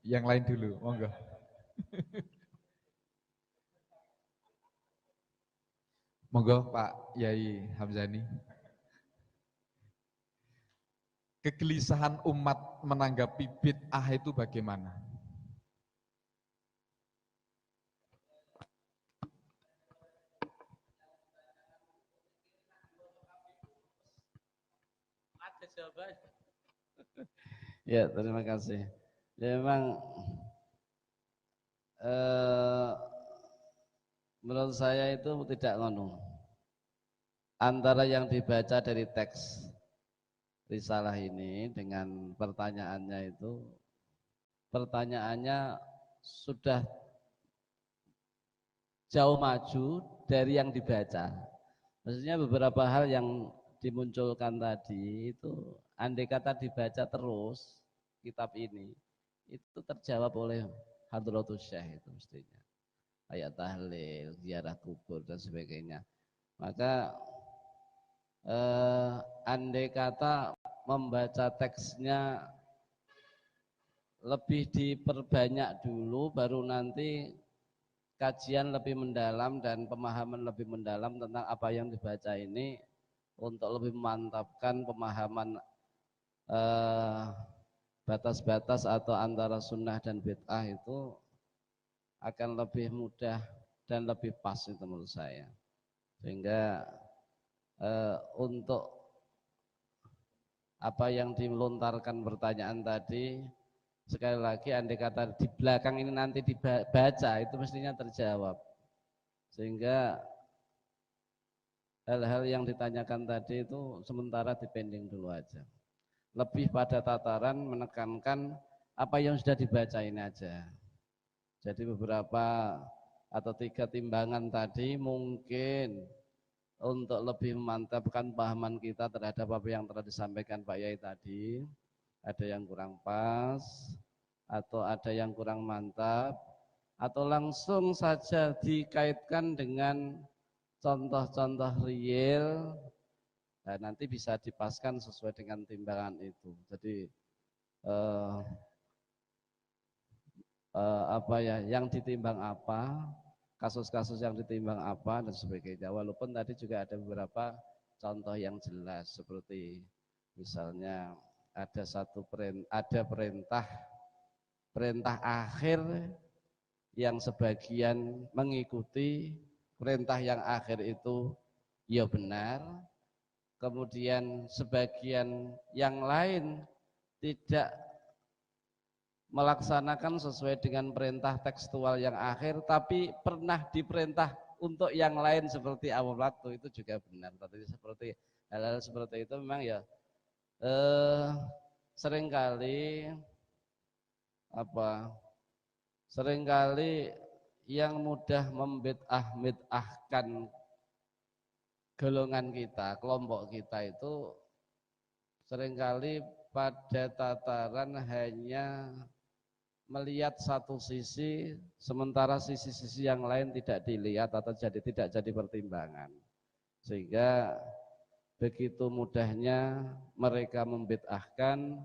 yang lain dulu, monggo. Monggo Pak Yai Hamzani. Kegelisahan umat menanggapi bid'ah itu bagaimana? Ada jawaban. Ya, terima kasih. Ya, memang menurut saya itu tidak ngono. Antara yang dibaca dari teks risalah ini dengan pertanyaannya itu, pertanyaannya sudah jauh maju dari yang dibaca. Maksudnya beberapa hal yang dimunculkan tadi itu andai kata dibaca terus kitab ini, itu terjawab oleh Hadratus Syekh itu mestinya. Ayat tahlil, ziarah kubur dan sebagainya. Maka andai kata membaca teksnya lebih diperbanyak dulu, baru nanti kajian lebih mendalam dan pemahaman lebih mendalam tentang apa yang dibaca ini untuk lebih memantapkan pemahaman batas-batas atau antara sunnah dan bid'ah itu akan lebih mudah dan lebih pas itu menurut saya. Sehingga untuk apa yang dilontarkan pertanyaan tadi, sekali lagi andai kata di belakang ini nanti dibaca itu mestinya terjawab. Sehingga hal-hal yang ditanyakan tadi itu sementara dipending dulu aja. Lebih pada tataran menekankan apa yang sudah dibaca ini aja. Jadi beberapa atau 3 timbangan tadi mungkin untuk lebih memantapkan pahaman kita terhadap apa yang telah disampaikan Pak Yai tadi, ada yang kurang pas atau ada yang kurang mantap atau langsung saja dikaitkan dengan contoh-contoh real. Nah, nanti bisa dipaskan sesuai dengan timbangan itu. Jadi apa ya, yang ditimbang apa, kasus-kasus yang ditimbang apa dan sebagainya. Walaupun tadi juga ada beberapa contoh yang jelas seperti misalnya ada perintah akhir yang sebagian mengikuti, perintah yang akhir itu ya benar. Kemudian sebagian yang lain tidak melaksanakan sesuai dengan perintah tekstual yang akhir, tapi pernah diperintah untuk yang lain seperti awal waktu, itu juga benar. Tadi seperti hal-hal seperti itu memang ya seringkali yang mudah membid'ahkan golongan kita, kelompok kita itu seringkali pada tataran hanya melihat satu sisi, sementara sisi-sisi yang lain tidak dilihat atau tidak jadi pertimbangan. Sehingga begitu mudahnya mereka membid'ahkan,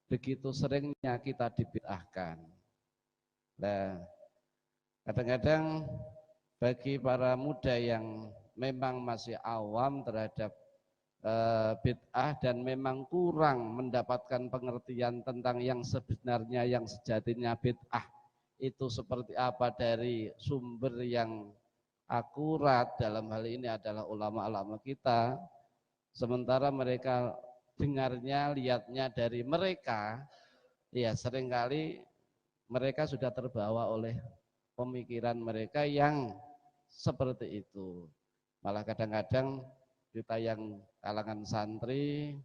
begitu seringnya kita dibid'ahkan. Nah, kadang-kadang bagi para muda yang memang masih awam terhadap bid'ah dan memang kurang mendapatkan pengertian tentang yang sebenarnya, yang sejatinya bid'ah itu seperti apa dari sumber yang akurat, dalam hal ini adalah ulama-ulama kita, sementara mereka dengarnya, lihatnya dari mereka, ya seringkali mereka sudah terbawa oleh pemikiran mereka yang seperti itu. Malah kadang-kadang kita yang kalangan santri,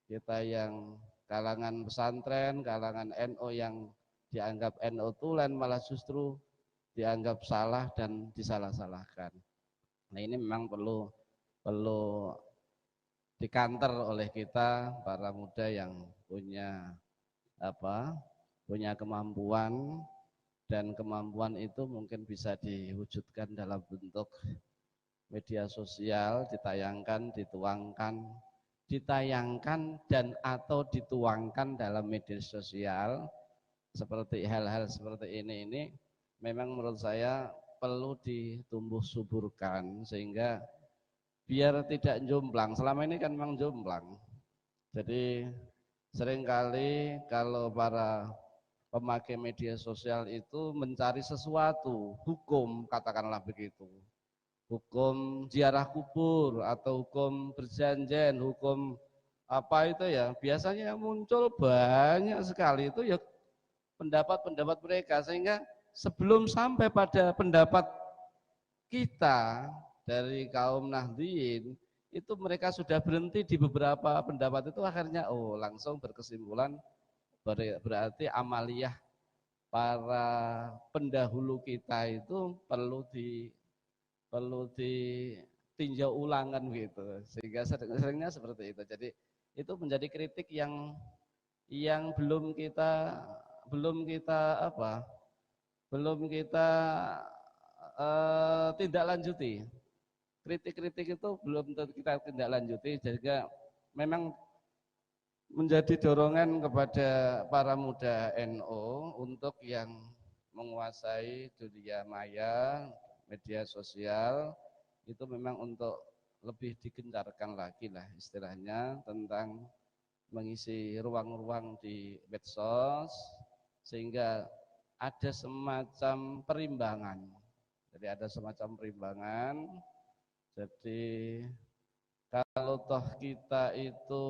kita yang kalangan pesantren, kalangan NU yang dianggap NU tulen malah justru dianggap salah dan disalah-salahkan. Nah, ini memang perlu dikanter oleh kita para muda yang punya kemampuan, dan kemampuan itu mungkin bisa diwujudkan dalam bentuk media sosial, ditayangkan dan atau dituangkan dalam media sosial. Seperti hal-hal seperti ini memang menurut saya perlu ditumbuh suburkan sehingga biar tidak jomplang. Selama ini kan memang jomplang. Jadi seringkali kalau para pemakai media sosial itu mencari sesuatu, hukum katakanlah begitu, hukum ziarah kubur atau hukum berjanjian, hukum apa itu ya, biasanya yang muncul banyak sekali itu ya pendapat-pendapat mereka, sehingga sebelum sampai pada pendapat kita dari kaum Nahdliyin itu mereka sudah berhenti di beberapa pendapat itu, akhirnya langsung berkesimpulan berarti amaliyah para pendahulu kita itu perlu ditinjau ulangan gitu, sehingga seringnya seperti itu. Jadi itu menjadi kritik yang belum kita tindak lanjuti. Kritik-kritik itu belum kita tindak lanjuti, sehingga memang menjadi dorongan kepada para muda NU untuk yang menguasai dunia maya, media sosial, itu memang untuk lebih digencarkan lagi lah istilahnya tentang mengisi ruang-ruang di medsos, sehingga ada semacam perimbangan. Jadi ada semacam perimbangan. Jadi kalau toh kita itu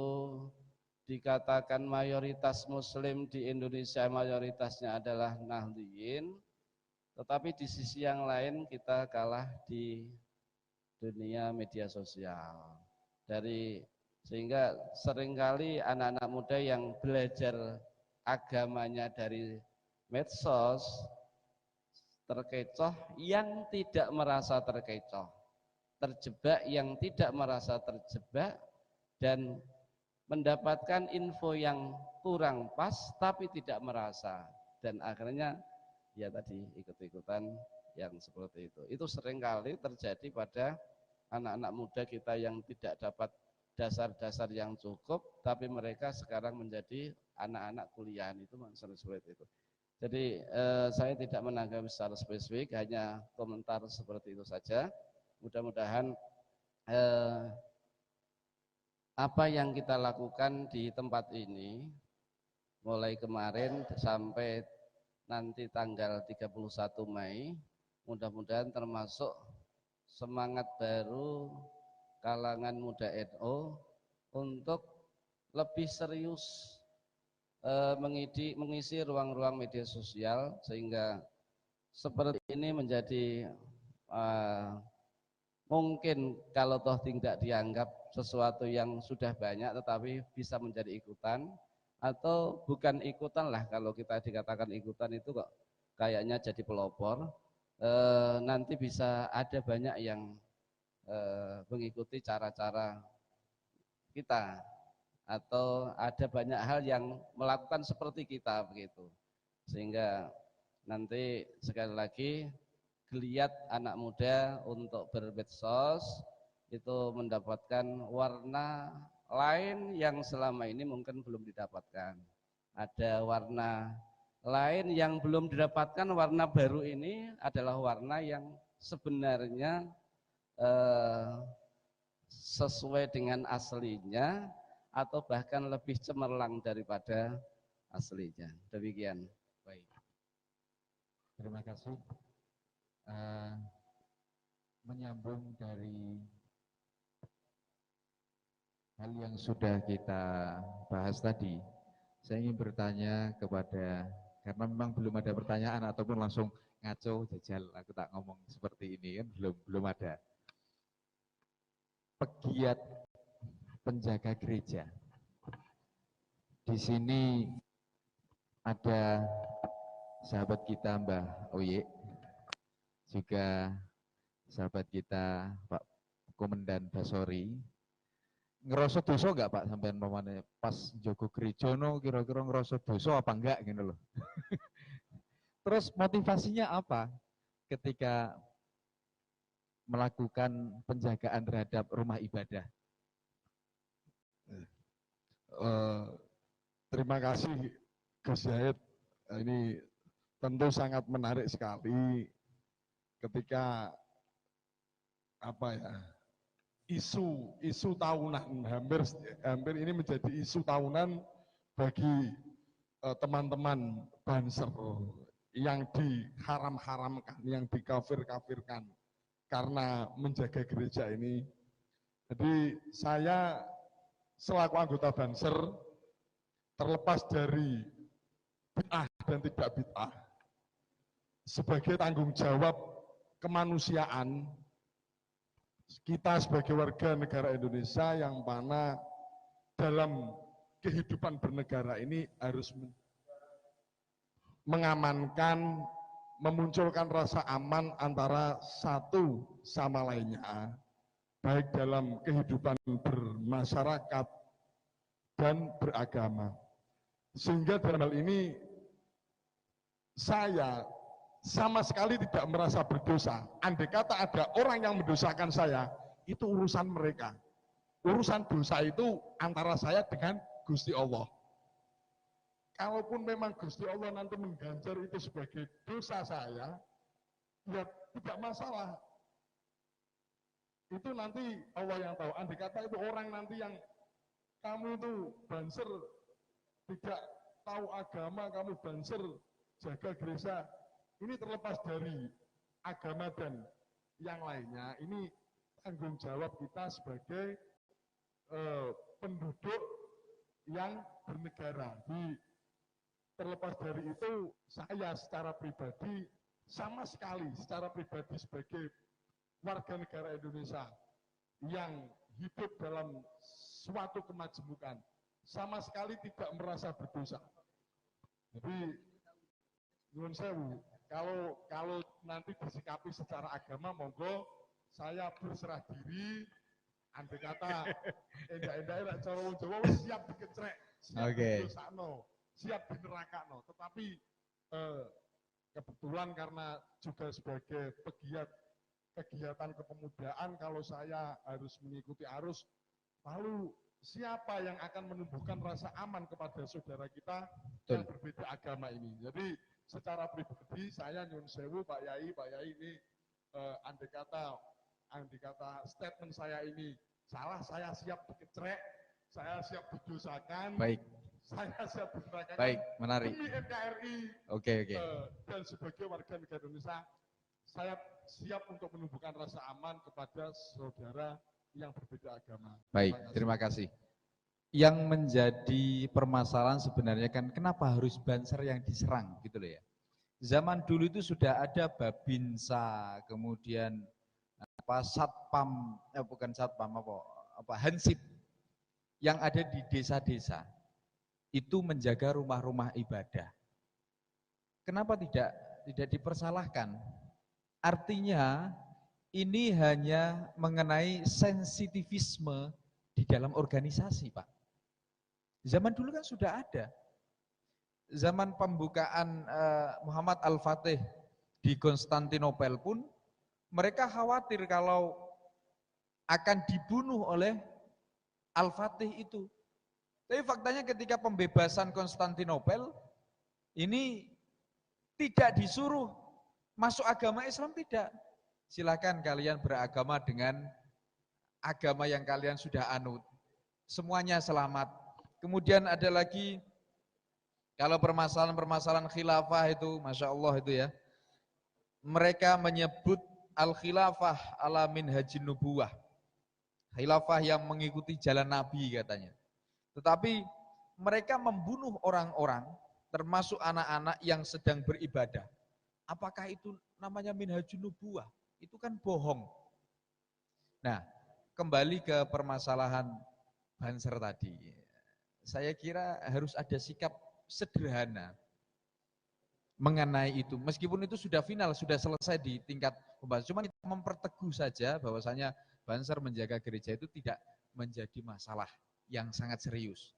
dikatakan mayoritas muslim di Indonesia mayoritasnya adalah Nahdliyin, tetapi di sisi yang lain kita kalah di dunia media sosial. Sehingga seringkali anak-anak muda yang belajar agamanya dari medsos terkecoh yang tidak merasa terkecoh, terjebak yang tidak merasa terjebak, dan mendapatkan info yang kurang pas tapi tidak merasa, dan akhirnya ya tadi ikut-ikutan yang seperti itu. Itu seringkali terjadi pada anak-anak muda kita yang tidak dapat dasar-dasar yang cukup, tapi mereka sekarang menjadi anak-anak kuliahan, itu seperti itu. Jadi saya tidak menanggapi secara spesifik, hanya komentar seperti itu saja. Mudah-mudahan apa yang kita lakukan di tempat ini mulai kemarin sampai nanti tanggal 31 Mei, mudah-mudahan termasuk semangat baru kalangan muda NU untuk lebih serius mengisi ruang-ruang media sosial, sehingga seperti ini menjadi mungkin kalau toh tidak dianggap sesuatu yang sudah banyak tetapi bisa menjadi ikutan, atau bukan ikutan lah, kalau kita dikatakan ikutan itu kok kayaknya jadi pelopor. Nanti bisa ada banyak yang mengikuti cara-cara kita, atau ada banyak hal yang melakukan seperti kita begitu. Sehingga nanti sekali lagi geliat anak muda untuk bermedsos itu mendapatkan warna lain yang selama ini mungkin belum didapatkan. Ada warna lain yang belum didapatkan, warna baru ini adalah warna yang sebenarnya sesuai dengan aslinya atau bahkan lebih cemerlang daripada aslinya. Demikian. Baik. Terima kasih. Menyambung dari hal yang sudah kita bahas tadi, saya ingin bertanya kepada, karena memang belum ada pertanyaan ataupun langsung ngaco jajal aku tak ngomong seperti ini kan, belum ada. Pegiat penjaga gereja. Di sini ada sahabat kita Mbah Oye, juga sahabat kita Pak Komandan Basori. Ngerasa dosa enggak Pak sampean pamane pas jaga gereja no kira-kira ngerasa dosa apa enggak gitu loh. Terus motivasinya apa ketika melakukan penjagaan terhadap rumah ibadah? Terima kasih Gus Zahid. Ini tentu sangat menarik sekali ketika isu tahunan hampir ini menjadi isu tahunan bagi teman-teman Banser yang diharam-haramkan, yang dikafir-kafirkan karena menjaga gereja ini. Jadi saya selaku anggota Banser, terlepas dari bid'ah dan tidak bid'ah, sebagai tanggung jawab kemanusiaan, kita sebagai warga negara Indonesia yang mana dalam kehidupan bernegara ini harus mengamankan, memunculkan rasa aman antara satu sama lainnya, baik dalam kehidupan bermasyarakat dan beragama. Sehingga dalam hal ini saya sama sekali tidak merasa berdosa. Andai kata ada orang yang mendosakan saya, itu urusan mereka. Urusan dosa itu antara saya dengan Gusti Allah. Kalaupun memang Gusti Allah nanti mengganjar itu sebagai dosa saya, ya tidak masalah. Itu nanti Allah yang tahu. Andai kata itu orang nanti yang kamu itu Banser tidak tahu agama, kamu Banser jaga gereja, ini terlepas dari agama dan yang lainnya, ini tanggung jawab kita sebagai penduduk yang bernegara. Terlepas dari itu, saya secara pribadi, sama sekali secara pribadi sebagai warga negara Indonesia yang hidup dalam suatu kemajemukan, sama sekali tidak merasa berdosa. Jadi, nyuwun sewu, kalau nanti disikapi secara agama, monggo saya berserah diri. Andai kata endak-endak cara wong Jawa siap dikecrek, siap didosakno, siap dinerakakno. Tetapi kebetulan karena juga sebagai pegiat kegiatan kepemudaan, kalau saya harus mengikuti arus, lalu siapa yang akan menumbuhkan rasa aman kepada saudara kita yang berbeda agama ini? Jadi secara pribadi saya nyun sewu Pak Yai ini andai kata statement saya ini salah, saya siap dikecrek, saya siap didosakan. Baik. Saya siap dinerakakan. Baik, menarik. Demi NKRI. Oke. Dan sebagai warga negara Indonesia, saya siap untuk menumbuhkan rasa aman kepada saudara yang berbeda agama. Baik, terima kasih. Yang menjadi permasalahan sebenarnya kan kenapa harus Banser yang diserang gitu loh ya. Zaman dulu itu sudah ada Babinsa, kemudian Satpam, bukan Satpam Hansip yang ada di desa-desa itu menjaga rumah-rumah ibadah. Kenapa tidak dipersalahkan? Artinya ini hanya mengenai sensitivisme di dalam organisasi, Pak. Zaman dulu kan sudah ada. zaman pembukaan Muhammad Al-Fatih di Konstantinopel pun mereka khawatir kalau akan dibunuh oleh Al-Fatih itu. Tapi faktanya ketika pembebasan Konstantinopel ini tidak disuruh masuk agama Islam, tidak. Silakan kalian beragama dengan agama yang kalian sudah anut. Semuanya selamat. Kemudian ada lagi kalau permasalahan-permasalahan khilafah itu, Masya Allah itu ya, mereka menyebut al-khilafah ala minhajin nubuwah. Khilafah yang mengikuti jalan Nabi katanya. Tetapi mereka membunuh orang-orang, termasuk anak-anak yang sedang beribadah. Apakah itu namanya minhajun nubuwah? Itu kan bohong. Nah, kembali ke permasalahan Banser tadi. Saya kira harus ada sikap sederhana mengenai itu. Meskipun itu sudah final, sudah selesai di tingkat pembahasan. Cuma kita memperteguh saja bahwasanya Banser menjaga gereja itu tidak menjadi masalah yang sangat serius.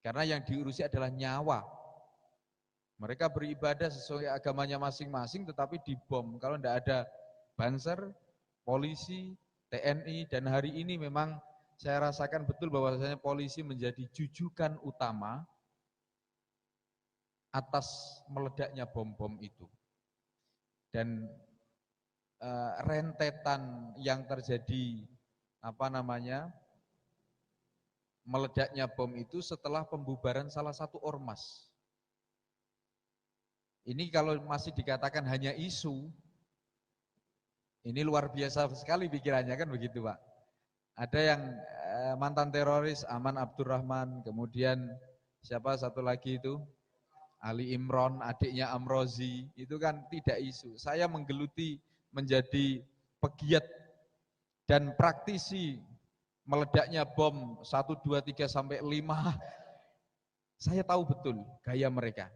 Karena yang diurusi adalah nyawa. Mereka beribadah sesuai agamanya masing-masing tetapi dibom. Kalau tidak ada Banser, polisi, TNI, dan hari ini memang saya rasakan betul bahwasanya polisi menjadi jujukan utama atas meledaknya bom-bom itu. Dan rentetan yang terjadi meledaknya bom itu setelah pembubaran salah satu ormas. Ini kalau masih dikatakan hanya isu, ini luar biasa sekali pikirannya kan begitu Pak. Ada yang mantan teroris Aman Abdurrahman, kemudian siapa satu lagi itu Ali Imron, adiknya Amrozi, itu kan tidak isu. Saya menggeluti menjadi pegiat dan praktisi meledaknya bom 1, 2, 3, sampai 5. Saya tahu betul gaya mereka.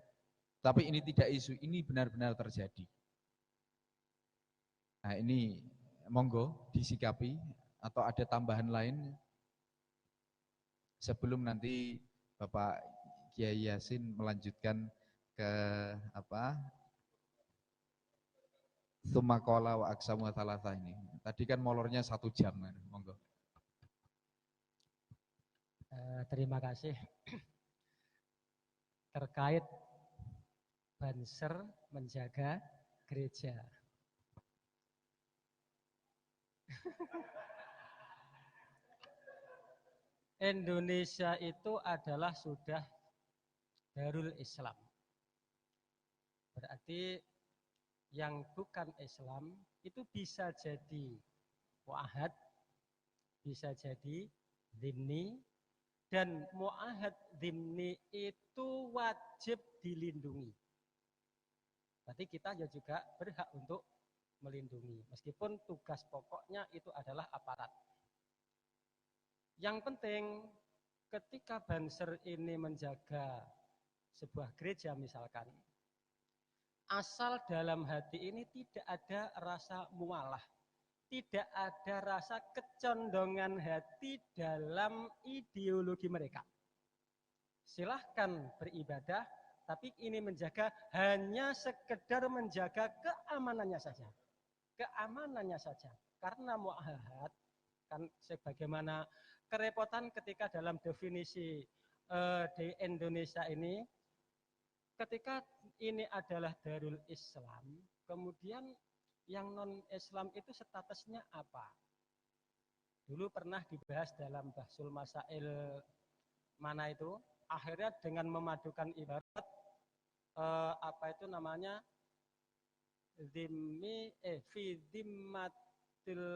Tapi ini tidak isu, ini benar-benar terjadi. Nah ini monggo disikapi atau ada tambahan lain sebelum nanti Bapak Kiai Yasin melanjutkan ke Tsummakola wa aksamu thalatha ini. Tadi kan molornya 1 jam, monggo. Terima kasih. Terkait Banser menjaga gereja. Indonesia itu adalah sudah Darul Islam. Berarti yang bukan Islam itu bisa jadi mu'ahad, bisa jadi dhimmi, dan mu'ahad dhimmi itu wajib dilindungi. Berarti kita juga berhak untuk melindungi, meskipun tugas pokoknya itu adalah aparat. Yang penting ketika Banser ini menjaga sebuah gereja misalkan, asal dalam hati ini tidak ada rasa mualah, tidak ada rasa kecondongan hati dalam ideologi mereka. Silahkan beribadah, tapi ini menjaga hanya sekedar menjaga keamanannya saja. Keamanannya saja. Karena mu'ahad, kan sebagaimana kerepotan ketika dalam definisi di Indonesia ini, ketika ini adalah Darul Islam, kemudian yang non-Islam itu statusnya apa? Dulu pernah dibahas dalam Bahsul Masail mana itu, akhirnya dengan memadukan ibarat fi dhimmatil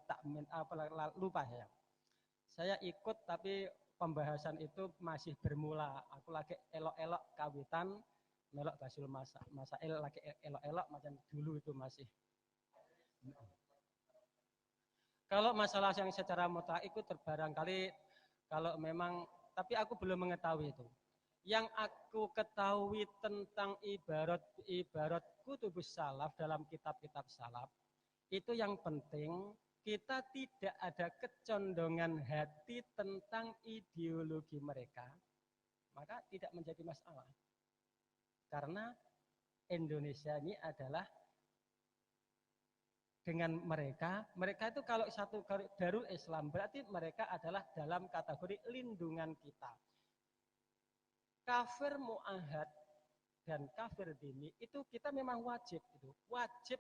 ta'min, lupa saya. Saya ikut tapi pembahasan itu masih bermula. Aku lagi elok-elok kawitan, melok Bahsul Masail lagi elok-elok macam dulu itu masih. Kalau masalah yang secara mutlak itu barangkali kalau memang, tapi aku belum mengetahui itu. Yang aku ketahui tentang ibarat kutubus salaf dalam kitab-kitab salaf, itu yang penting kita tidak ada kecondongan hati tentang ideologi mereka, maka tidak menjadi masalah. Karena Indonesia ini adalah dengan mereka itu kalau satu Darul Islam berarti mereka adalah dalam kategori lindungan kita. Kafir mu'ahad dan kafir dini itu kita memang wajib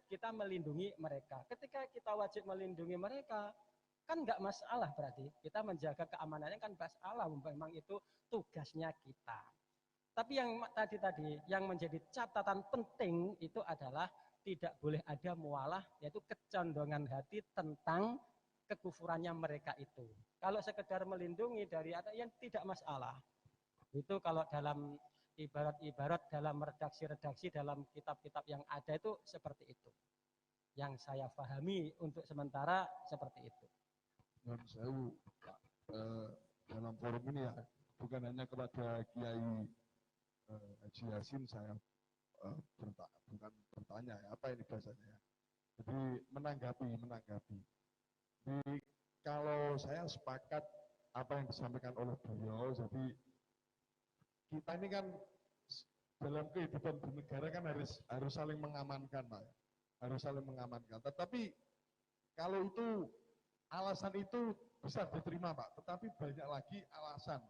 kita melindungi mereka. Ketika kita wajib melindungi mereka, kan nggak masalah, berarti kita menjaga keamanannya kan masalah, memang itu tugasnya kita. Tapi yang tadi yang menjadi catatan penting itu adalah tidak boleh ada mualah, yaitu kecondongan hati tentang kekufurannya mereka itu. Kalau sekedar melindungi dari ada yang tidak masalah. Itu kalau dalam ibarat-ibarat dalam redaksi-redaksi dalam kitab-kitab yang ada itu seperti itu. Yang saya pahami untuk sementara seperti itu. Dan saya dalam forum ini ya, bukan hanya kepada Kiai Haji Yasin saya bukan bertanya ya, apa ini bahasanya ya. Jadi menanggapi. Jadi kalau saya sepakat apa yang disampaikan oleh beliau, jadi kita ini kan dalam kehidupan bernegara kan harus saling mengamankan, Pak. Harus saling mengamankan. Tetapi kalau itu alasan itu bisa diterima, Pak. Tetapi banyak lagi alasan.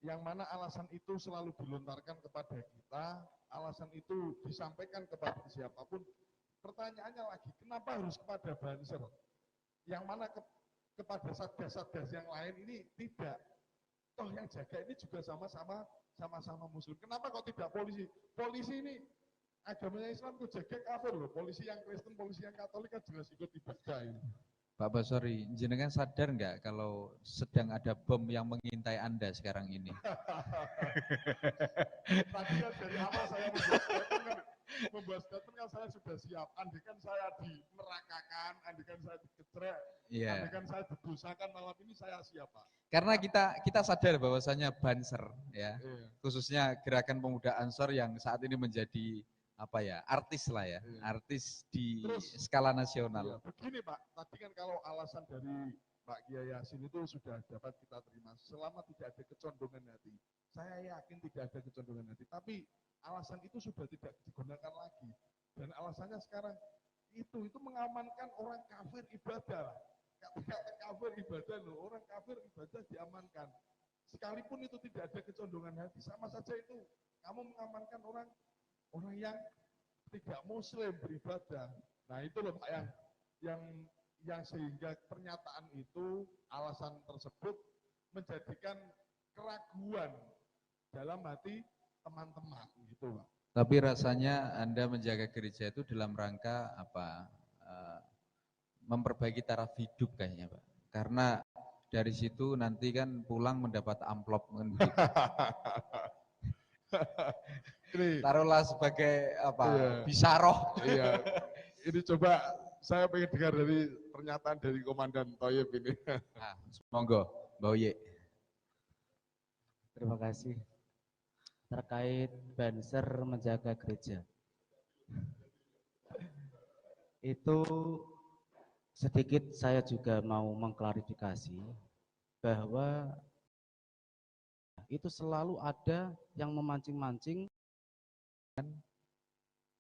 Yang mana alasan itu selalu dilontarkan kepada kita, alasan itu disampaikan kepada siapapun. Pertanyaannya lagi, kenapa harus kepada Banser? Yang mana kepada satgas-satgas yang lain ini tidak. Toh yang jaga ini juga sama-sama muslim. Kenapa kok tidak polisi? Polisi ini agamanya Islam kok jaga kafir loh. Polisi yang Kristen, polisi yang Katolik kan jelas ikut ibadah ini. Pak Basori, jenengan sadar nggak kalau sedang ada bom yang mengintai Anda sekarang ini? Tadi kan dari awal saya membuat statement kan saya sudah siap. Andikan saya dinerakakan, andikan saya dikecrek, andikan saya didosakan, malam ini saya siap, Pak. Karena kita sadar bahwasanya Banser ya, khususnya gerakan pemuda Ansor yang saat ini menjadi artis lah ya, artis di skala nasional. Begini Pak, tadi kan kalau alasan dari Pak Kiai Yasin itu sudah dapat kita terima, selama tidak ada kecondongan hati. Saya yakin tidak ada kecondongan hati, tapi alasan itu sudah tidak digunakan lagi. Dan alasannya sekarang itu mengamankan orang kafir ibadah. Kafir ibadah loh, orang kafir ibadah diamankan. Sekalipun itu tidak ada kecondongan hati, sama saja itu kamu mengamankan orang yang tidak muslim beribadah. Nah itu loh Pak yang sehingga pernyataan itu, alasan tersebut menjadikan keraguan dalam hati teman-teman gitu Pak. Tapi rasanya Anda menjaga gereja itu dalam rangka memperbaiki taraf hidup kayaknya Pak. Karena dari situ nanti kan pulang mendapat amplop taruhlah sebagai bisaroh. Iya. Ini coba saya pengen dengar dari pernyataan dari Komandan Toyib ini. Nah, monggo, Mbak Oye. Terima kasih. Terkait Banser menjaga gereja, itu sedikit saya juga mau mengklarifikasi bahwa itu selalu ada yang memancing-mancing.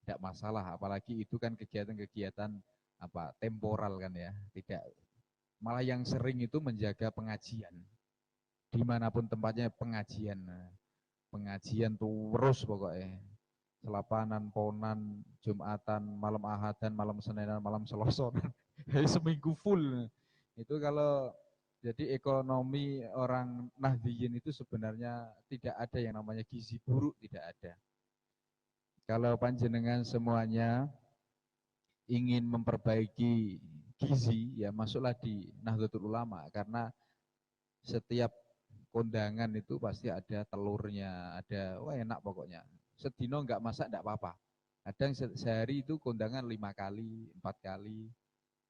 Tidak masalah, apalagi itu kan kegiatan-kegiatan temporal kan ya, tidak. Malah yang sering itu menjaga pengajian, dimanapun tempatnya pengajian terus pokoknya, selapanan, ponan, jumatan, malam ahadan, malam senenan, malam selosonan, seminggu full. Itu kalau jadi ekonomi orang Nahdliyin itu sebenarnya tidak ada yang namanya gizi buruk, tidak ada. Kalau panjenengan semuanya ingin memperbaiki gizi, ya masuklah di Nahdlatul Ulama, karena setiap kondangan itu pasti ada telurnya, ada enak pokoknya. Sedino enggak masak enggak apa-apa. Kadang sehari itu kondangan 5 kali, 4 kali,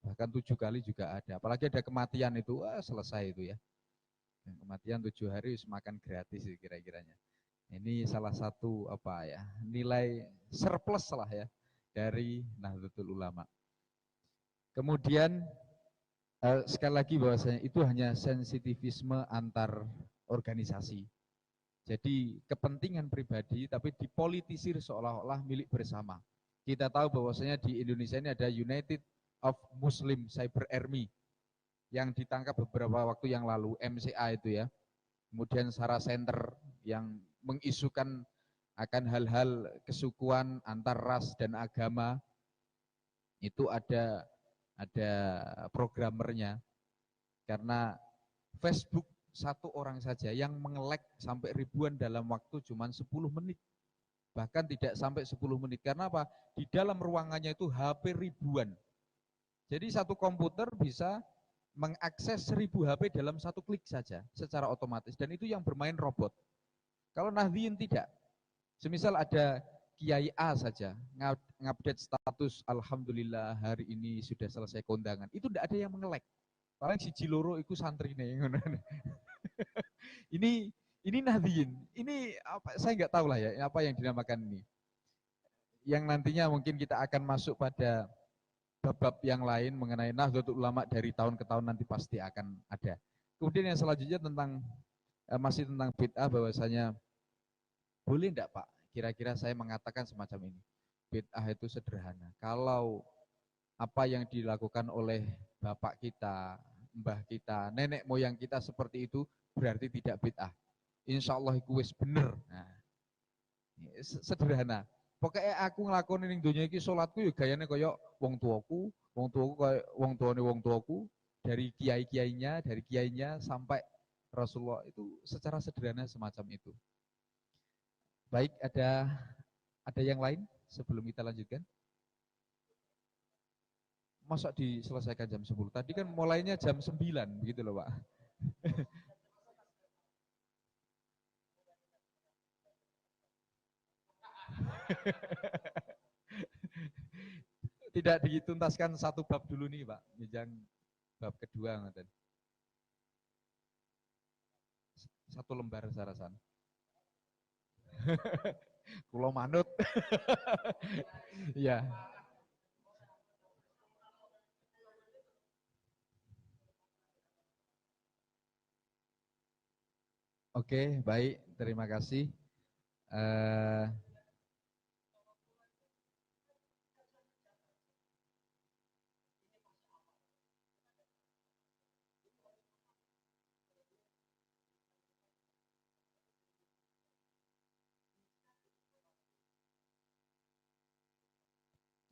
bahkan 7 kali juga ada. Apalagi ada kematian itu, selesai itu ya. Kematian 7 hari makan gratis kira-kiranya. Ini salah satu nilai surplus lah ya dari Nahdlatul Ulama. Kemudian Sekali lagi bahwasanya itu hanya sensitivisme antar organisasi. Jadi kepentingan pribadi tapi dipolitisir seolah-olah milik bersama. Kita tahu bahwasanya di Indonesia ini ada United of Muslim Cyber Army yang ditangkap beberapa waktu yang lalu, MCA itu ya. Kemudian Sarah Center yang mengisukan akan hal-hal kesukuan antar ras dan agama, itu ada programmernya. Karena Facebook satu orang saja yang mengelek sampai ribuan dalam waktu cuma 10 menit. Bahkan tidak sampai 10 menit. Karena apa? Di dalam ruangannya itu HP ribuan. Jadi satu komputer bisa mengakses 1000 HP dalam satu klik saja secara otomatis. Dan itu yang bermain robot. Kalau Nahdliyin tidak. Semisal ada Kiai A saja ngupdate status, alhamdulillah hari ini sudah selesai kondangan. Itu tidak ada yang mengelek. Paling siji loro iku santrine. Ini Nahdliyin. Ini apa, saya nggak tahu lah ya apa yang dinamakan ini. Yang nantinya mungkin kita akan masuk pada bab yang lain mengenai Nahdlatul Ulama dari tahun ke tahun nanti pasti akan ada. Kemudian yang selanjutnya tentang masih tentang bid'ah, bahwasanya boleh enggak Pak? Kira-kira saya mengatakan semacam ini. Bid'ah itu sederhana. Kalau apa yang dilakukan oleh bapak kita, mbah kita, nenek moyang kita seperti itu, berarti tidak bid'ah. Insya Allah itu wis bener. Nah, sederhana. Pokoknya aku ngelakoni ning donya iki salatku ya gayane kaya wong tuaku kaya wong tuaku, dari kiainya sampai Rasulullah, itu secara sederhana semacam itu. Baik, ada yang lain sebelum kita lanjutkan? Masa diselesaikan jam 10? Tadi kan mulainya jam 9, begitu loh Pak. Tidak dituntaskan satu bab dulu nih Pak, yang bab kedua. Satu lembar sarasan. Kulo manut. Ya. Oke, baik, terima kasih.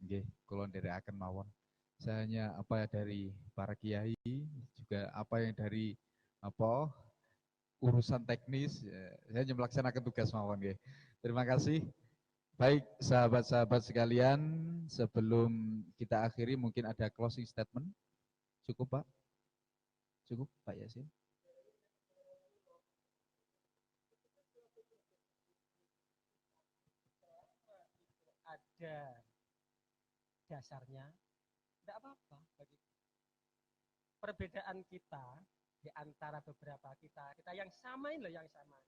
Nggih, kula nderekaken mawon. Saya hanya apa dari para kiai, juga apa yang dari apa urusan teknis, saya hanya melaksanakan tugas mawon nggih. Terima kasih. Baik, sahabat-sahabat sekalian, sebelum kita akhiri mungkin ada closing statement. Cukup, Pak? Cukup, Pak Yasin? Ada dasarnya, tidak apa-apa bagi perbedaan kita di antara beberapa kita yang samain loh, yang sama.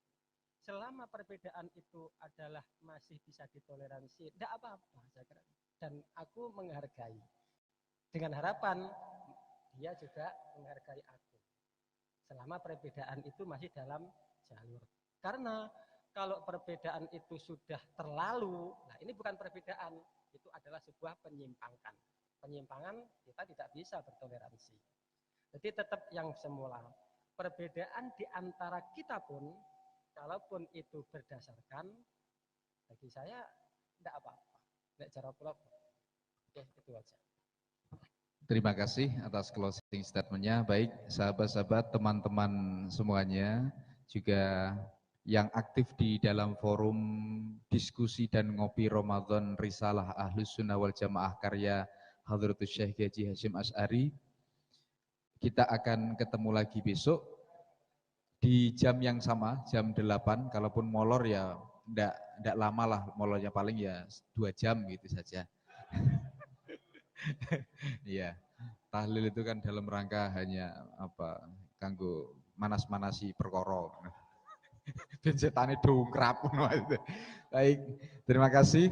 Selama perbedaan itu adalah masih bisa ditoleransi, tidak apa-apa saya kira. Dan aku menghargai, dengan harapan dia juga menghargai aku. Selama perbedaan itu masih dalam jalur. Karena kalau perbedaan itu sudah terlalu, nah ini bukan perbedaan, itu adalah sebuah penyimpangan. Penyimpangan kita tidak bisa bertoleransi. Jadi tetap yang semula. Perbedaan di antara kita pun, kalaupun itu berdasarkan, bagi saya tidak apa-apa. Tidak cara pula. Oke, itu aja. Terima kasih atas closing statement-nya. Baik, sahabat-sahabat, teman-teman semuanya, juga yang aktif di dalam forum diskusi dan ngopi Ramadan Risalah Ahlus Sunnah wal Jamaah karya Hadratus Syekh Haji Hasyim Asy'ari. Kita akan ketemu lagi besok di jam yang sama, jam 8. Kalaupun molor ya enggak lama lah, molornya paling ya 2 jam gitu saja. Iya, tahlil itu kan dalam rangka hanya apa, kanggo manas-manasi perkara. Ben setane dongkrap ngono itu. Baik, terima kasih.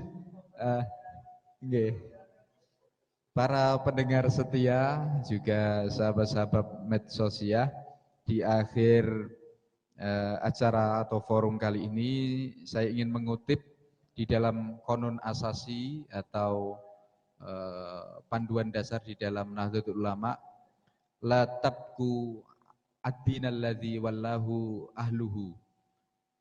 Nggih. para pendengar setia, juga sahabat-sahabat medsosia, di akhir acara atau forum kali ini saya ingin mengutip di dalam Qonun Asasi atau panduan dasar di dalam Nahdlatul Ulama, la tabku ad-dinal ladzi wallahu ahluhu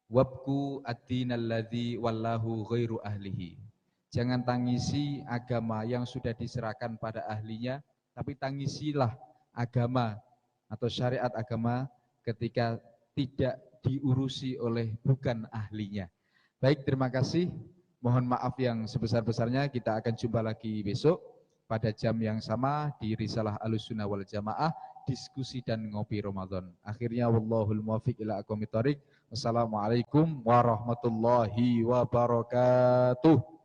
wabku ad-dinal ladzi wallahu ghairu ahlihi. Jangan tangisi agama yang sudah diserahkan pada ahlinya, tapi tangisilah agama atau syariat agama ketika tidak diurusi oleh bukan ahlinya. Baik, terima kasih. Mohon maaf yang sebesar-besarnya. Kita akan jumpa lagi besok pada jam yang sama di Risalah Ahlussunnah wal Jamaah, diskusi dan ngopi Ramadan. Akhirnya wallahul muwaffiq ila aqwamit thoriq. Wassalamualaikum warahmatullahi wabarakatuh.